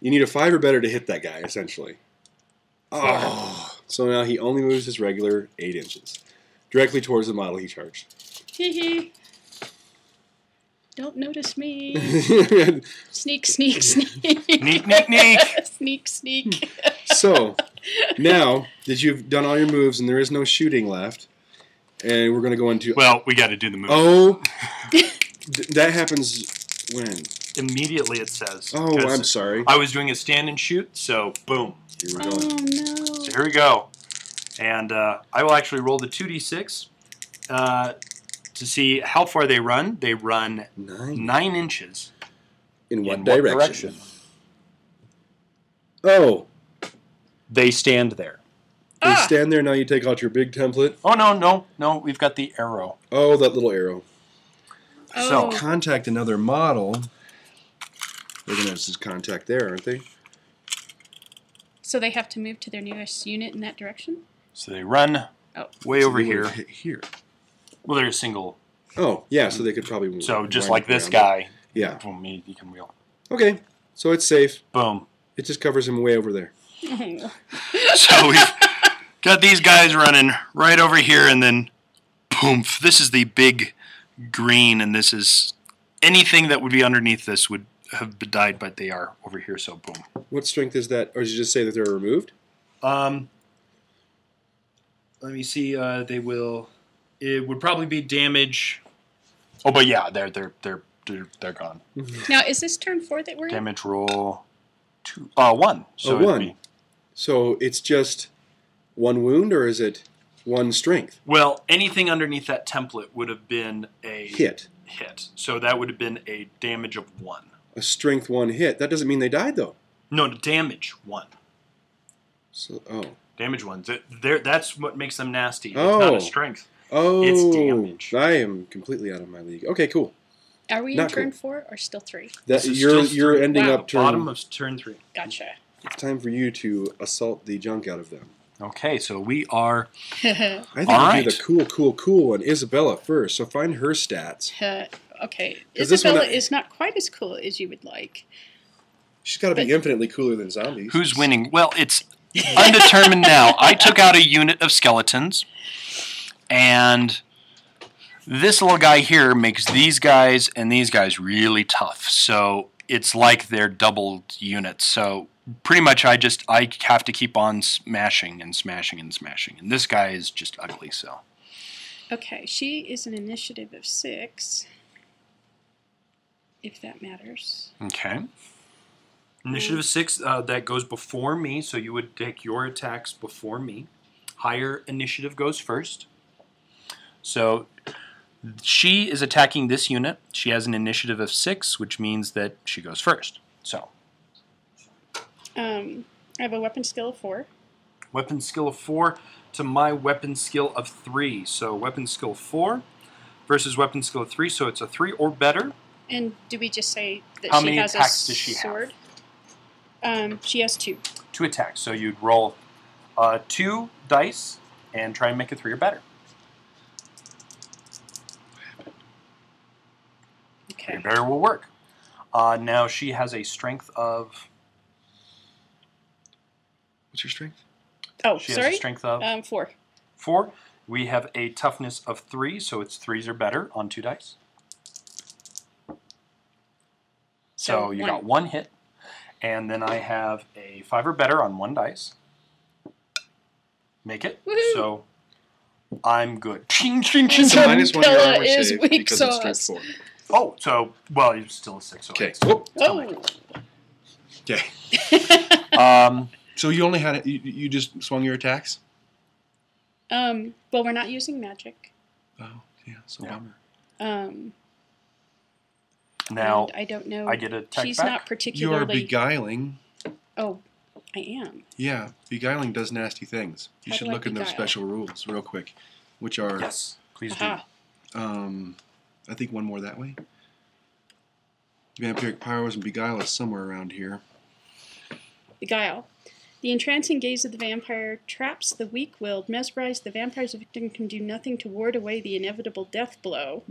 You need a 5 or better to hit that guy, essentially. Oh. So now he only moves his regular 8 inches. Directly towards the model he charged. Hee hee. Don't notice me. Sneak, sneak, sneak. Sneak, sneak, sneak. Sneak, sneak. So, now that you've done all your moves and there is no shooting left, and we're going to go into... Well, we got to do the move. Oh, that happens when? Immediately it says. Oh, 'cause I'm sorry. I was doing a stand and shoot, so boom. Here we Oh go. no. So here we go. And I will actually roll the 2d6 to see how far they run. They run 9 inches. In what In direction? Oh, They stand there. you Ah! stand there, now you take out your big template. Oh, no. We've got the arrow. Oh, that little arrow. Oh. Contact another model. They're going to just contact there, aren't they? So they have to move to their nearest unit in that direction? So they run Oh. way So over they here. would hit here. Well, they're a single. Oh, yeah, so they could probably... So just wind like up this around guy. it. Yeah. Boom, he can wheel. Okay, so it's safe. Boom. It just covers him way over there. So we've got these guys running right over here, and then boom. This is the big green, and this is anything that would be underneath this would have died, but they are over here, so boom. What strength is that? Or did you just say that they're removed? Let me see. They will. It would probably be damage. Oh, but yeah, they're gone. Now, is this turn 4 that we're in? Damage roll 1. So it'd 1. be- So it's just 1 wound, or is it 1 strength? well, anything underneath that template would have been a Hit. So that would have been a damage of 1. A strength 1 hit. That doesn't mean they died, though. No, damage 1. So, oh. Damage 1. That's what makes them nasty. It's Oh. not a strength. Oh, It's damage. I am completely out of my league. Okay, cool. Are we in Not turn cool. 4 or still 3? This is You're still ending Wow. up turn. Bottom of turn 3. Gotcha. It's time for you to assault the junk out of them. Okay, so we are. I think All we'll right. do the cool one. Isabella first. So find her stats. Okay. 'Cause this one Isabella I- is not quite as cool as you would like. She's got to be But- infinitely cooler than zombies. Who's winning? Well, it's undetermined now. I took out a unit of skeletons, and this little guy here makes these guys and these guys really tough. So it's like they're doubled units. So pretty much I have to keep on smashing and smashing and smashing. And this guy is just ugly, so. Okay, she is an initiative of 6. if that matters. Okay. Initiative 6, that goes before me, so you would take your attacks before me. Higher initiative goes first. So she is attacking this unit. She has an initiative of 6, which means that she goes first. So. I have a weapon skill of 4. Weapon skill of 4 to my weapon skill of 3. So weapon skill 4 versus weapon skill of 3, so it's a 3 or better. And do we just say that How she many has attacks a does she sword? She has 2. 2 attacks. So you'd roll 2 dice and try and make a 3 or better. Okay. 3 or better will work. Now she has a strength of... What's your strength? Oh, She sorry? has a strength of 4. 4. We have a toughness of 3, so it's 3s or better on 2 dice. So you got 1 hit. And then I have a 5 or better on 1 dice. Make it. Woohoo! So I'm good. So minus 1 to your Pella armor is save weak because it's sauce. strength 4. Oh, so, well, it's still a 6. So Okay. it's- Whoop. Oh. Okay. So you only had you just swung your attacks? Well, we're not using magic. Oh, yeah. So Yeah. bummer. Now, and I don't know. I get a attack She's back. not You are particularly. beguiling. Oh, I am. Yeah, beguiling does nasty things. You How should do I look in those beguile? special rules real quick, which are Yes, please do. Aha. I think one more that way. Vampiric powers and beguile is somewhere around here. Beguile. The entrancing gaze of the vampire traps the weak-willed. Mesmerized, the vampire's victim can do nothing to ward away the inevitable death blow.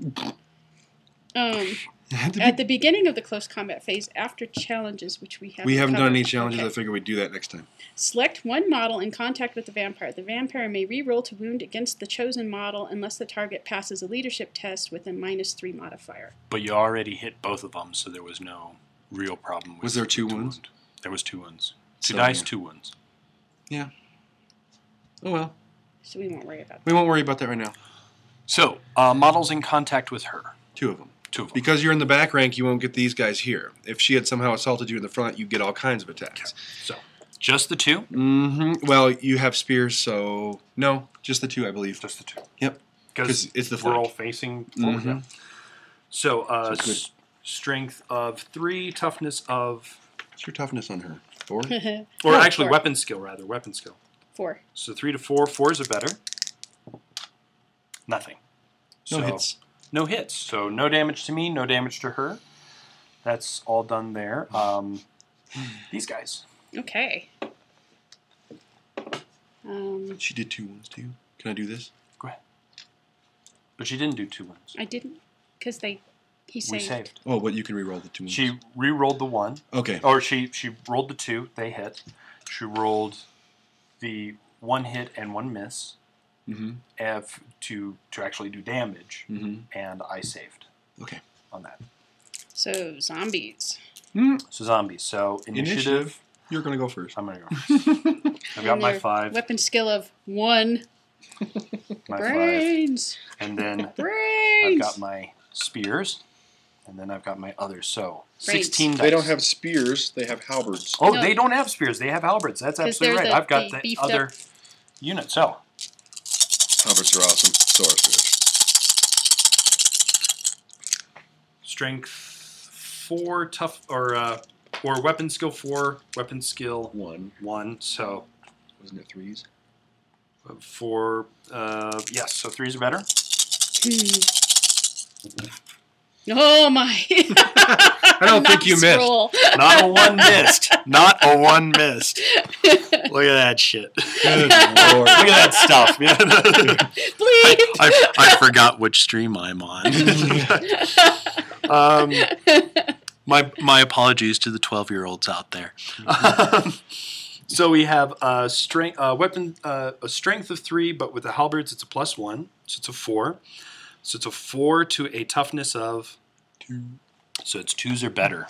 At the beginning of the close combat phase, after challenges, which we haven't done any covered. challenges. Okay. I figure we'd do that next time. Select one model in contact with the vampire. The vampire may re-roll to wound against the chosen model unless the target passes a leadership test with a -3 modifier. But you already hit both of them, so there was no real problem with Was there 2 the wounds? wound. There was 2 wounds. 2 So, dice, yeah. 2 wounds. Yeah. Oh well. So we won't worry about that. We won't worry about that right now. So, models in contact with her. 2 of them. 2 of them. Because you're in the back rank, you won't get these guys here. If she had somehow assaulted you in the front, you get all kinds of attacks. So, just the 2? Mm-hmm. Well, you have spears, so no, just the 2, I believe. Just the 2. Yep. Because it's the we're all flank. facing forward. Mhm. Yeah. So, So it's good. strength of 3, toughness of... What's your toughness on her? 4? Or No, actually, 4. weapon skill, rather. Weapon skill. 4. So 3 to 4. 4s are better. Nothing. No So, hits. No hits. So no damage to me, no damage to her. That's all done there. These guys. Okay. She did 2 wounds to you. Can I do this? Go ahead. But she didn't do 2 wounds. I didn't, because he We saved. saved. Oh, but you can re-roll the 2 wounds. She re-rolled the 1. Okay. Or she rolled the 2. They hit. She rolled the 1 hit and 1 miss Mm-hmm. to actually do damage. Mm-hmm. And I saved Okay. on that. So, zombies. So zombies. So initiative. You're going to go first. I'm going to go first. I've got And my their 5. Weapon skill of 1. My 5. Brains. And then Brains. I've got my spears, and then I've got my others. So Brains. 16 dice. They don't have spears. They have halberds. Oh, No. they don't have spears. They have halberds. That's 'Cause absolutely they're right. the- I've got the the beefed other up- Halberds unit. So are awesome. So are spears. strength 4, tough or weapon skill 4, weapon skill 1. So Wasn't it 3s? 4. Yes. So 3s are better. Oh my! I don't think you missed. Roll. Not a 1 missed. Not a 1 missed. Look at that shit. Good lord. Look at that stuff. Bleep. I forgot which stream I'm on. My apologies to the 12-year-olds out there. So we have a strength of 3, but with the halberds it's a +1, so it's a 4. So it's a 4 to a toughness of 2. So it's 2s or better.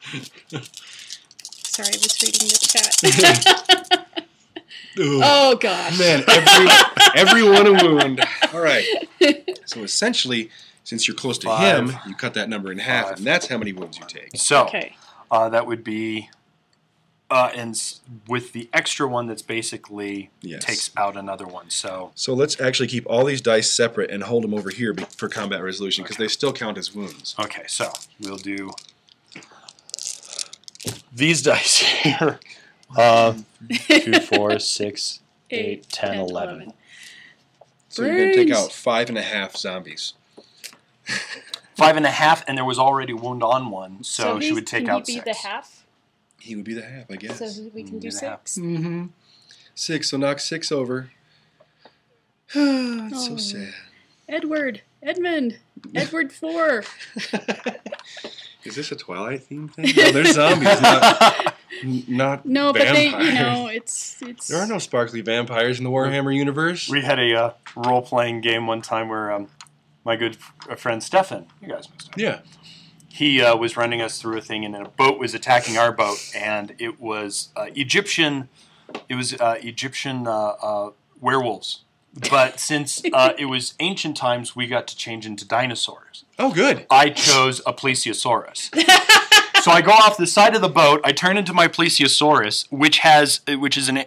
Sorry, I was reading the chat. Oh god. Man, every one a wound. All right. So essentially, Since you're close to 5, him, you cut that number in half, 5. and that's how many wounds you take. So Okay. that would be, with the extra one that's basically Yes. takes out another one. So let's actually keep all these dice separate and hold them over here for combat resolution because they still count as wounds. okay, so we'll do these dice here. 2, 4, 6, 8, 10, 11. So you're going to take Brains. out 5.5 zombies. 5.5, and there was already a wound on one, so she would take out 6. Can he be the half? He would be the half, I guess. So we can do the half. 6? Mm-hmm. 6, so knock 6 over. It's so Oh. sad. Edward 4. Is this a Twilight theme thing? No, there's zombies, not No, but they, vampires. it's. There are no sparkly vampires in the Warhammer universe. We had a role-playing game one time where my good friend Stefan, you guys know Stefan, Yeah. he was running us through a thing, and then a boat was attacking our boat, and it was Egyptian werewolves. But since it was ancient times, we got to change into dinosaurs. Oh, good. I chose a plesiosaurus. So I go off the side of the boat. I turn into my plesiosaurus, which is an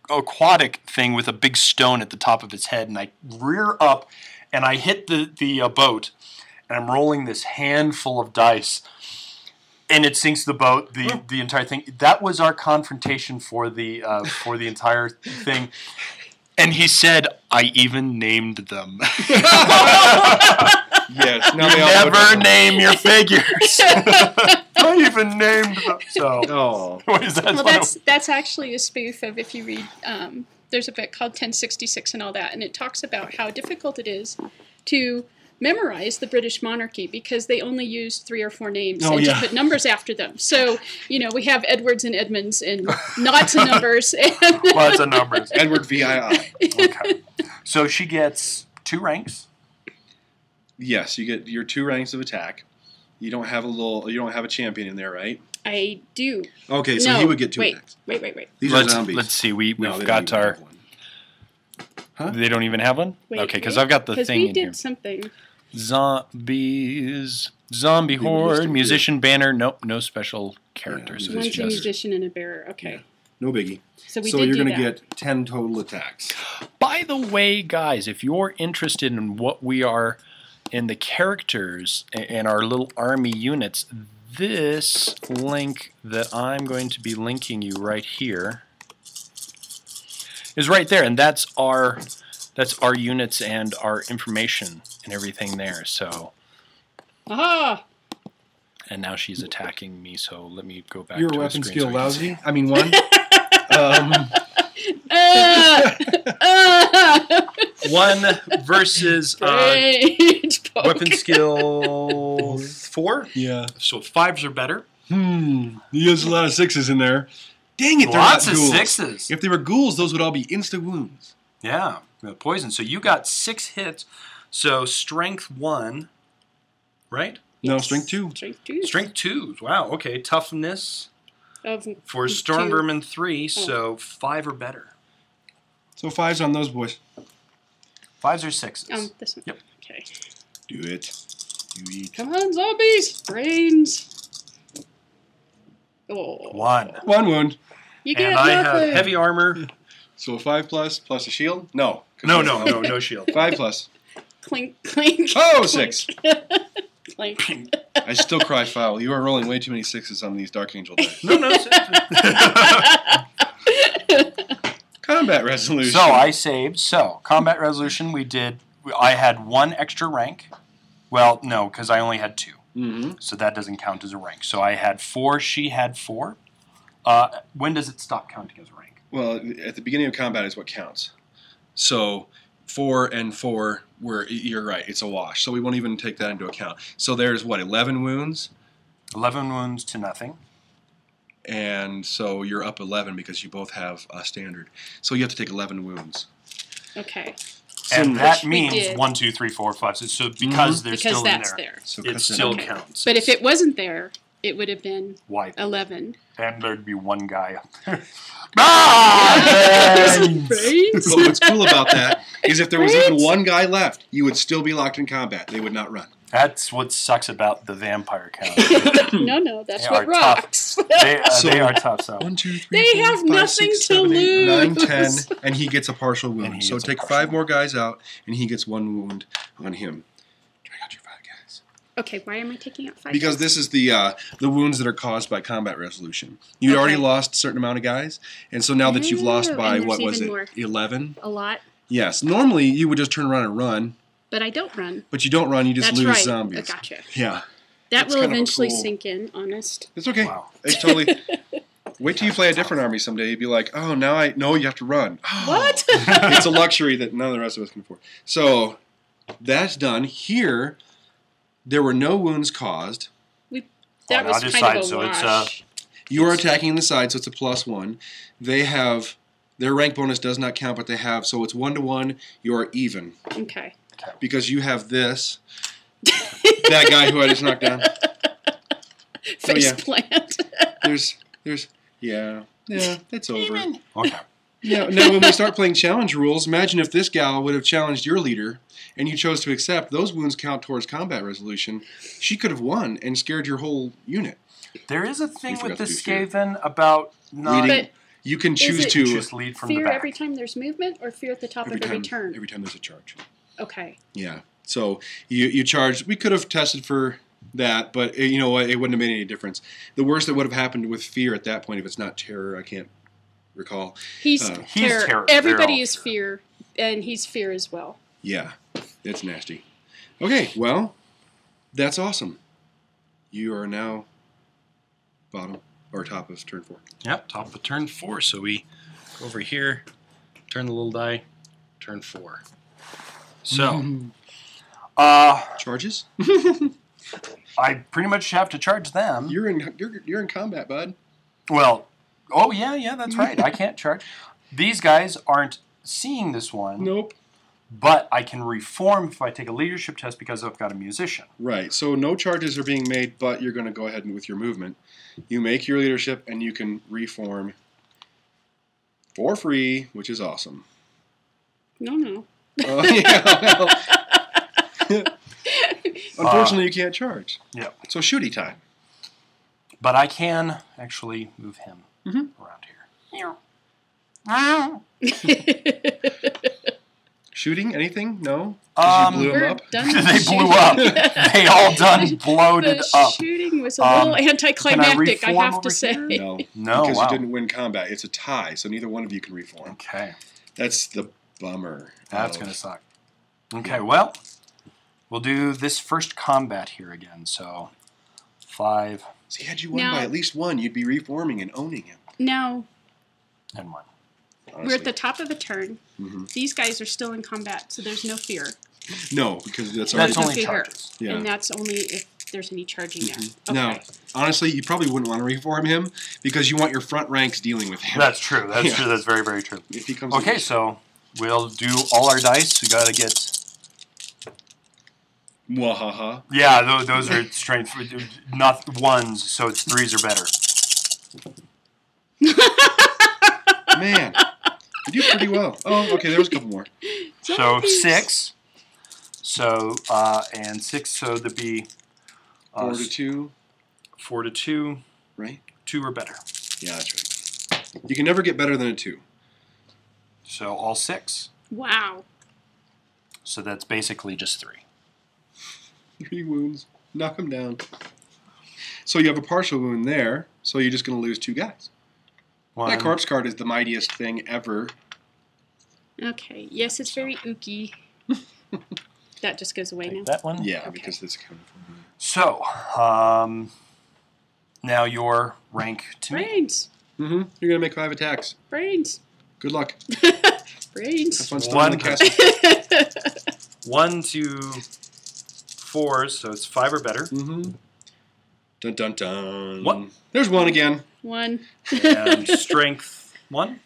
aquatic thing with a big stone at the top of its head, and I rear up, and I hit the boat, and I'm rolling this handful of dice, and it sinks the boat. The entire thing. That was our confrontation for the entire thing. And he said, "I even named them." Yes. Now You they all never know. name your figures. I even named them. So, Oh. what is that? Well, that's actually a spoof of, if you read, there's a book called 1066 and all that, and it talks about how difficult it is to memorize the British monarchy because they only use 3 or 4 names Oh, and yeah. to put numbers after them. So, we have Edwards and Edmonds and lots of numbers. And Lots of numbers. Edward VII. Okay. So she gets 2 ranks. Yes, you get your 2 ranks of attack. You don't have a champion in there, right? I do. Okay, so No, he would get 2 wait. attacks. Wait. These are zombies. Let's see. We've No, they got don't even our. have one. Huh? They don't even have one. Wait, Okay, because I've got the 'cause thing we in did here. something. Zombies, zombie They were listed horde, musician banner. Nope, no special characters. Yeah, It's One's a just- musician and a bearer. Okay. Yeah. No biggie. So we So did you're do going to that. get 10 total attacks. By the way, guys, if you're interested in what we are in the characters and our little army units, this link that I'm going to be linking you right here is right there, and that's our units and our information and everything there. So, Aha! and now she's attacking me. So let me go back. Your to a weapon screen skill so you can lousy? I mean, 1. One versus Rage poke. weapon skill 4. Yeah. So 5s are better. He has a lot of 6s in there. Dang it, they're Lots not of ghouls. 6s. If they were ghouls, those would all be insta wounds. Yeah, poison. So you got 6 hits. So strength 1, right? No, Yes. strength 2. Strength 2. Strength 2. Wow. Okay. Toughness Of for two. storm vermin 3. So 5 or better. So 5s on those boys. 5s or 6s. This one. Yep. Okay. Do it. You eat. Come on, zombies! Brains! Oh. 1. 1 wound. You get And I nothing. have heavy armor. So 5 plus a shield? No. No shield. 5 plus. Clink, clink. Oh, 6. Clink. I still cry foul. You are rolling way too many 6s on these Dark Angel dice. No. Combat resolution. So I saved. So combat resolution, I had 1 extra rank. Well, no, because I only had 2. Mm-hmm. So that doesn't count as a rank. So I had 4. She had 4. When does it stop counting as a rank? Well, at the beginning of combat is what counts. So 4 and 4 you're right, it's a wash. So we won't even take that into account. So there's 11 wounds? 11 wounds to nothing. And so you're up 11 because you both have a standard. So you have to take 11 wounds. Okay. And So that we means did. 1, 2, 3, 4, 5, 6. So because they're because still in that's there, there. So it cut that still out. counts. But if it wasn't there, it would have been Why? 11. And there'd be one guy up there. Brains? But what's cool about that is if there was even one guy left, you would still be locked in combat. They would not run. That's what sucks about the vampire count. No, that's They what are tough. rocks. They are tough, so. 1, 2, 3, They 4, have 5, nothing 6, to 7, 8, 9, 10, lose. and he gets a partial And wound. he So gets a take partial 5 more guys out, and he gets 1 wound on him. Drag out your 5 guys. Okay, why am I taking out 5? Because this is the wounds that are caused by combat resolution. You'd already lost a certain amount of guys, and so now that you've lost Oh, by, and what there's was even it, more. 11? A lot, Yes. Normally, you would just turn around and run, but I don't run. but you don't run, you just That's lose right. zombies. I gotcha. Yeah. That It's will kind of a eventually cool- sink in, honest. It's okay. Wow. It's totally... Wait till you play a different army someday. You'd be like, oh, now I know you have to run. Oh. What? It's a luxury that none of the rest of us can afford. So, that's done. Here, there were no wounds caused. That On was either kind side, of a so it's, wash. You are attacking the side, so it's a +1. They have... Their rank bonus does not count, but they have... So it's 1 to 1. You're even. Okay. Because you have this. That guy who I just knocked down. Face yeah. plant. There's... Yeah, it's over. Okay. Now, when we start playing challenge rules, imagine if this gal would have challenged your leader, and you chose to accept. Those wounds count towards combat resolution. She could have won and scared your whole unit. There is a thing forgot with to the do fear. Skaven about not Leading- But You can Is choose it- to just lead from the fear back. every time there's movement, or fear at the top of every turn? Every time there's a charge. Okay. Yeah. So you charge. We could have tested for that, but you know what? It wouldn't have made any difference. The worst that would have happened with fear at that point, if it's not terror, I can't recall. He's He's terror. terror. They're Everybody all is fear, and he's fear as well. Yeah, it's nasty. Okay, well, that's awesome. You are now bottom or top of turn 4. Yep, top of turn 4. So we go over here, turn the little die, turn 4. So, Charges? I pretty much have to charge them. You're in combat, bud. Well, oh yeah, that's right. I can't charge. These guys aren't seeing this one, Nope. but I can reform if I take a leadership test because I've got a musician. Right. So no charges are being made, but you're going to go ahead and with your movement, you make your leadership and you can reform for free, which is awesome. No. Oh yeah. Well, unfortunately, you can't charge. Yeah. So shooty time. But I can actually move him around here. Shooting? Anything? No? 'Cause you blew him We're up? done. They with blew shooting. up. They all done bloated The up. shooting was a little anticlimactic, I reform have over to say. here? No. No, Because wow. you didn't win combat. It's a tie, so neither one of you can reform. Okay, That's the bummer. that's of- going to suck. Okay, well, we'll do this first combat here again. So, 5 See, had you won Now- by at least one, you'd be reforming and owning him. Now, and 1. we're at the top of a turn. Mhm. These guys are still in combat, so there's no fear. No, because that's That's already... no only fear. charges. Yeah. And that's only if there's any charging there. Okay. Now, honestly, you probably wouldn't want to reform him because you want your front ranks dealing with him. That's true. That's Yeah. true. That's very, very true. If he comes Okay, so we'll do all our dice. We got to get... Mwahaha. Yeah, those are strength, not 1s, so it's 3s or better. Man, you do pretty well. Oh, okay, there was a couple more. So Zombies. 6. So, and 6, so there'd be 4 to 2, 4 to 2, right? 2 or better. Yeah, that's right. You can never get better than a 2. So all 6. Wow. So that's basically just 3. 3 wounds. Knock him down. So you have a partial wound there, so you're just going to lose 2 guys. One. That corpse card is the mightiest thing ever. Okay. Yes, it's very ooky. That just goes away now. Take that one. Yeah, Okay. because it's kind of... So, now your rank to me. Brains. Mm-hmm. You're going to make 5 attacks. Brains. Good luck. Brains. Have fun storming the One. castle. 1 to 4s, so it's 5 or better. Mm-hmm. Dun dun dun. What? There's 1 again. 1. And strength 1.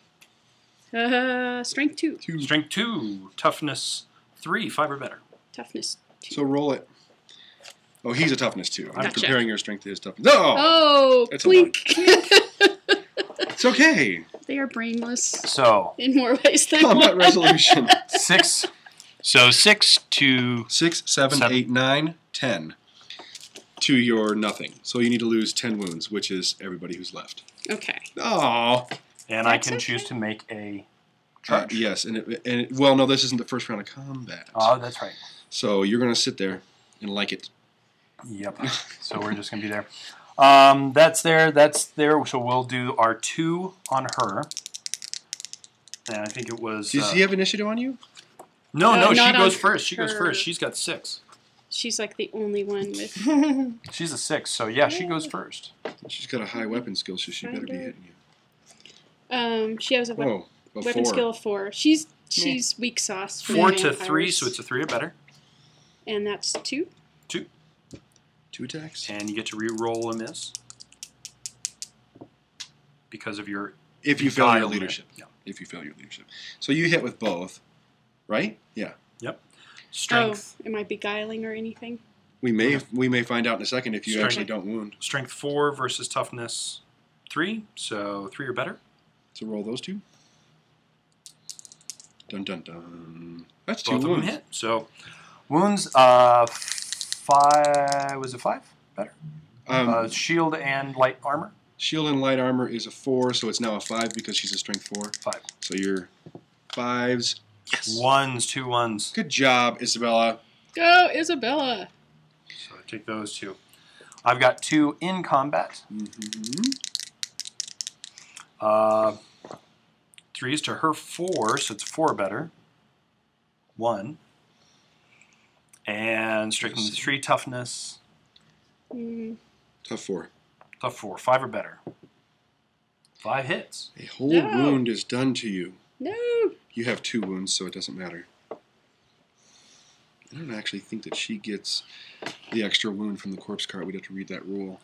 Strength 2. 2. Strength 2. Toughness 3, 5 or better. Toughness 2. So roll it. Oh, he's a toughness 2. I'm Gotcha. comparing your strength to his toughness. Oh! Oh, That's a lot. clink. It's okay. They are brainless So in more ways than Combat one. resolution. 6. So 6 to 6, 7, Seven. 8, 9, 10. To your nothing. So you need to lose 10 wounds, which is everybody who's left. Okay. Oh. and I That's can okay. choose to make a charge. Yes, well, no, this isn't the first round of combat. Oh, that's right. So you're going to sit there and like it. Yep. So we're just gonna be there. That's there. That's there. So we'll do our 2 on her. And I think it was. Does he have initiative on you? No, she not goes on first. She goes her. first. She's got 6. She's like the only one with. She's a 6. So yeah, she goes first. She's got a high weapon skill, so she better be hitting you. She has a Whoa, a weapon 4. skill of 4. She's weak sauce. For 4 the to 3, vampires. so it's a 3 or better. And that's 2. 2 attacks. And you get to re-roll a miss because of your If you fail your guile leadership. Yeah. If you fail your leadership. So you hit with both, right? Yeah. Strength. Oh, am I beguiling or anything? We may find out in a second if you Strength. actually don't wound. Strength 4 versus toughness 3. So 3 or better. So roll those 2. Dun dun dun. That's 2 Both of them wounds. hit. So wounds. 5. Was it 5? Better. Shield and light armor. Shield and light armor is a 4, so it's now a 5 because she's a strength 4. 5. So you're 5s. Yes. 1s, 2 1s. Good job, Isabella. Go, Isabella! So I take those 2. I've got 2 in combat. Mm-hmm. 3 is to her 4, so it's 4 better. 1. And strength 3 toughness. Mm, Tough 4. Tough 4. 5 or better. 5 hits. A whole No. wound is done to you. no! You have 2 wounds, so it doesn't matter. I don't actually think that she gets the extra wound from the corpse cart. We'd have to read that rule.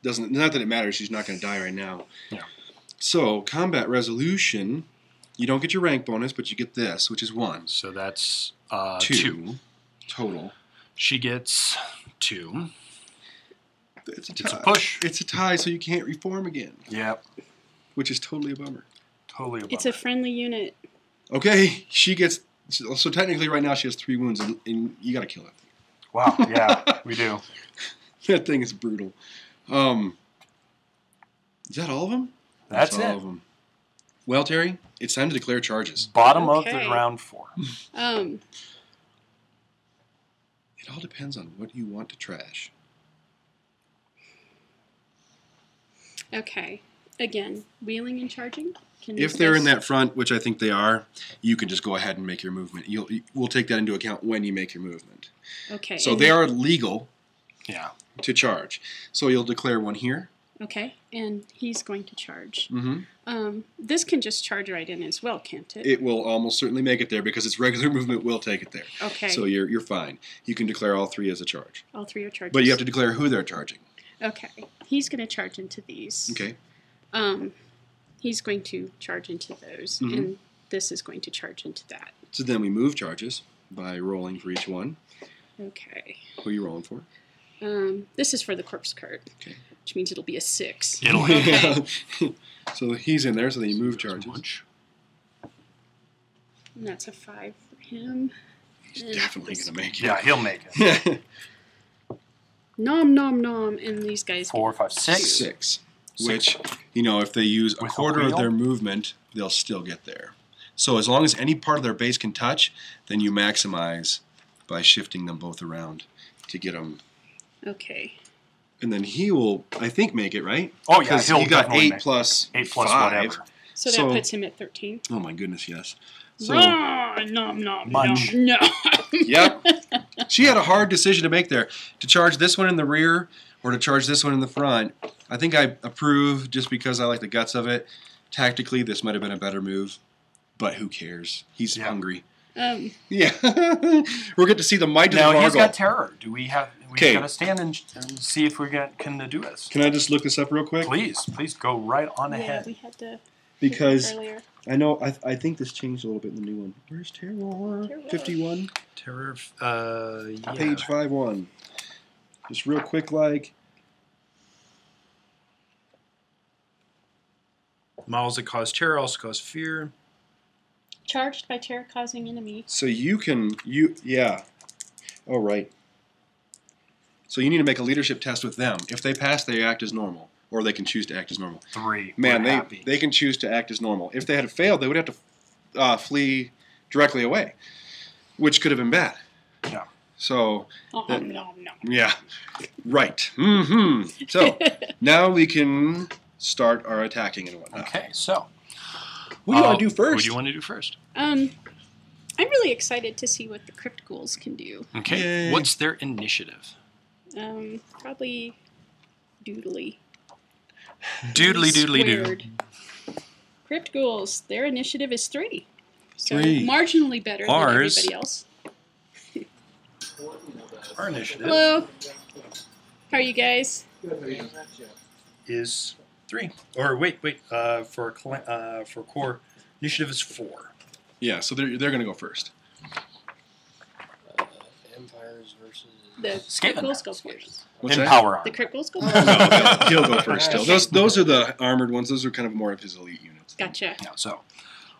Doesn't Not that it matters. She's not going to die right now. Yeah. So, combat resolution, you don't get your rank bonus, but you get this, which is 1. So that's 2 total. She gets 2. It's a It's a tie. push. It's a tie, so you can't reform again, Yep. which is totally a bummer. Totally a It's a bummer. friendly unit. Okay, she gets... So technically right now she has 3 wounds, and you got to kill it. Wow. Yeah, we do. That thing is brutal. Is that all of them? That's all it. of them. Well, Terry, it's time to declare charges. Bottom of Okay. the round 4. Um, It all depends on what you want to trash. okay. Again, wheeling and charging? Can If these they're guys- in that front, which I think they are, you can just go ahead and make your movement. We'll take that into account when you make your movement. Okay. So and- they are legal Yeah. to charge. So you'll declare one here. Okay, and he's going to charge. Mm-hmm. This can just charge right in as well, can't it? It will almost certainly make it there because its regular movement will take it there. Okay. So you're fine. You can declare all 3 as a charge. All 3 are charges. But you have to declare who they're charging. Okay. He's going to charge into these. Okay. He's going to charge into those, Mhm. and this is going to charge into that. So then we move charges by rolling for each one. Okay. Who are you rolling for? This is for the corpse cart, Okay. which means it'll be a 6. It'll hit. Okay. So he's in there, so then you move charges. And that's a 5 for him. He's And definitely this- going to make Yeah, he'll make it. it. Nom, nom, nom. And these guys 4, 5, 6. 6. Which, if they use a With a quarter of wheel? their movement, they'll still get there. So as long as any part of their base can touch, then you maximize by shifting them both around to get them. Okay. And then he will, I think, make it, right? Oh, yeah, 'Cause he'll he got definitely 8 make it. plus 8 plus 5. whatever. So that So- puts him at 13. Oh my goodness, yes. So, Nom, nom, nom, Munch. nom. yep. She had a hard decision to make there. To charge this one in the rear or to charge this one in the front. I think I approve just because I like the guts of it. Tactically, this might have been a better move. But who cares? He's Yeah. hungry. Um, Yeah. We'll get to see the might of Now the he's Vargal. got terror. Do we have? We 'Kay. got to stand and see if we can do this. Can I just look this up real quick? Please go right on yeah, ahead. we had to Because earlier. I know, I think this changed a little bit in the new one. Where's Terror? Terror. 51? Terror. Yeah. Page 51. Just real quick, like. Models that cause terror also cause fear. Charged by terror-causing enemy. So you can, yeah. Oh, right. So you need to make a leadership test with them. If they pass, they act as normal. Or they can choose to act as normal. 3. Man, We're happy. they can choose to act as normal. If they had failed, they would have to flee directly away, which could have been bad. Yeah. So, No. yeah, right. So, now we can start our attacking and whatnot. Okay, so. What do you want to do first? What do you want to do first? I'm really excited to see what the Crypt Ghouls can do. Okay, Yay. what's their initiative? Probably doodly. Doodly doodly doo. Squared. Crypt Ghouls, their initiative is 3. So 3. marginally better Ours. than everybody else. Our initiative Hello. How are you guys? is 3. Or wait. For core, initiative is 4. Yeah, so they're going to go first. Empires versus. The Skaven. Crypt Ghouls go first. What's In that? power armor. The Crypt Ghouls go No, first. he'll go first still. Those are the armored ones. Those are kind of more of his elite units. Gotcha. Yeah, so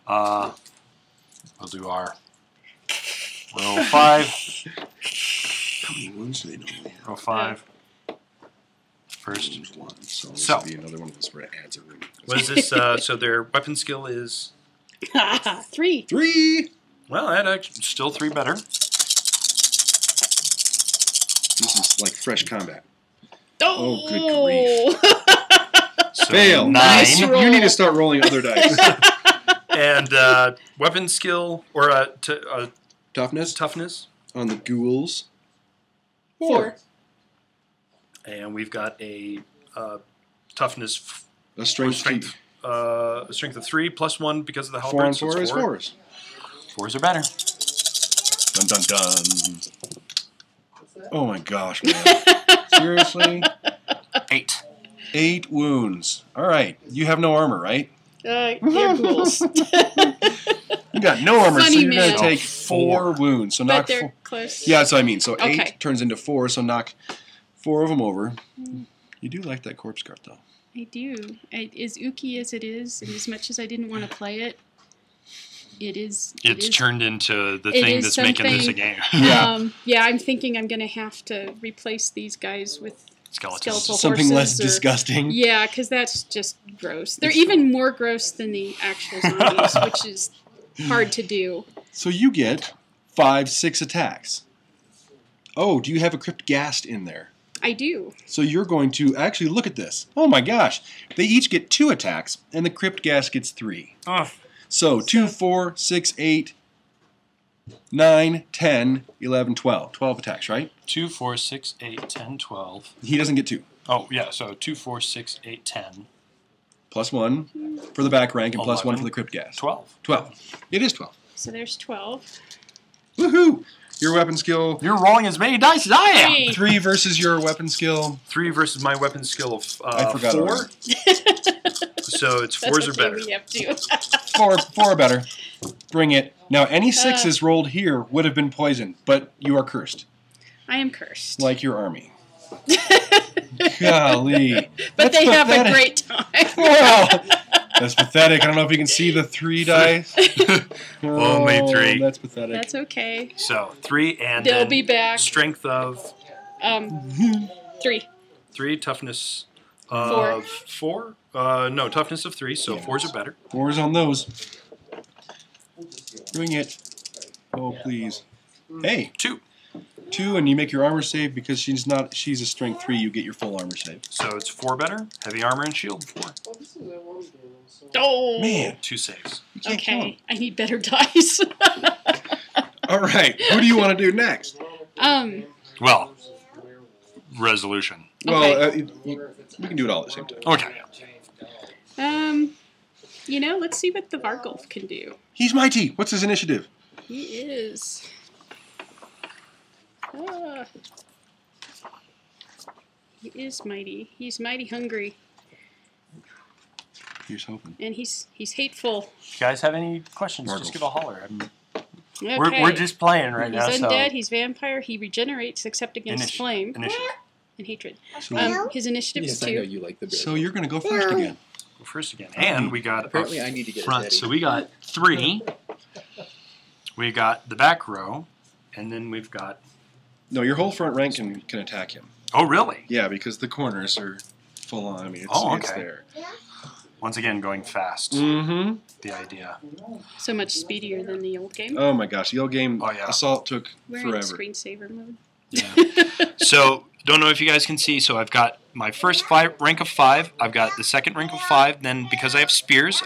we'll do our row 5. How many wounds do they normally have? Row 5. First. One. So this So. will be another one of those where it adds a room. What is this? So their weapon skill is 3. 3. well, that actually still 3 better. This is like fresh combat. Oh, good grief. So Fail. 9. Nice roll. You need to start rolling other dice. And weapon skill or Toughness toughness. on the ghouls. 4. And we've got a toughness, A strength. strength, a strength of 3 plus 1 because of the 4 halberd. on so 4 it's is 4s. 4s are better. Dun dun dun. Oh my gosh, man. Seriously? 8. 8 wounds. Alright. You have no armor, right? They're ghouls. You got no armor, Funny so you're going man. to take 4 4 wounds. So But knock they're 4. close. Yeah, that's what I mean. So 8 Okay. turns into 4, so knock 4 of them over. You do like that corpse card, though. I do. As ooky as it is, and as much as I didn't want to play it, It's it is. turned into the It thing is that's making this a something- game. Yeah. Yeah, I'm thinking I'm going to have to replace these guys with Skeletons. skeletal Something less horses or- disgusting. Yeah, because that's just gross. They're even more gross than the actual zombies, which is hard to do. So you get 5, 6 attacks. Oh, do you have a crypt ghast in there? I do. So you're going to actually look at this. Oh my gosh. They each get 2 attacks, and the crypt ghast gets 3. Oh, So 2, 4, 6, 8, 9, 10, 11, 12. 12 attacks, right? 2, 4, 6, 8, 10, 12. He doesn't get 2. Oh, yeah, so 2, 4, 6, 8, 10, Plus 1 for the back rank, and plus 1 11. for the crypt ghast. 12. 12. It is 12. So there's 12. Woohoo! Your weapon skill, You're rolling as many dice as I am. Hey. 3 versus your weapon skill. 3 versus my weapon skill of I forgot 4. already. So it's That's 4s are okay, better. we have to. 4 or better. Bring it. Now, any 6s rolled here would have been poisoned, but you are cursed, I am cursed. like your army. Golly. But That's they have a pathetic. great time. Wow. That's pathetic. I don't know if you can see the 3 dice. Only 3. That's pathetic. That's okay. So 3 and They'll then be back. strength of 3. 3, toughness of 4. No, toughness of 3, so Yes. 4s are better. 4s on those. Bring it. Oh, please. Hey, 2. 2, and you make your armor save because she's a strength 3. You get your full armor save. So it's 4 better. Heavy armor and shield 4. Oh. Man, 2 saves. you can't kill him. Okay, I need better dice. All right, who do you want to do next? Well, resolution. Well, we can do it all at the same time. Okay. Let's see what the Vargulf can do. He's mighty. What's his initiative? He is. He is mighty. He's mighty hungry, Here's hoping. and he's hateful. If you guys have any questions, Margles. just give a holler. Okay. We're just playing right now. He's So undead. He's vampire. He regenerates except against flame. Initiative. and hatred. So, His initiative is Yes, I know 2. you like the bear. So you're going to go first again. go first again. And we got Apparently up I need to get front. a daddy. So we got 3. We got the back row. And then we've got... No, your whole front rank can attack him. Oh, really? Yeah, because the corners are full on. I mean, it's, Oh, it's okay. there. Once again, going fast. Mm-hmm. The idea. So much speedier than the old game. Oh my gosh, the old game Oh, yeah. Assault took We're in forever. screensaver mode. Yeah. So, don't know if you guys can see. So I've got my first rank of 5. I've got the second rank of 5. Then, because I have spears,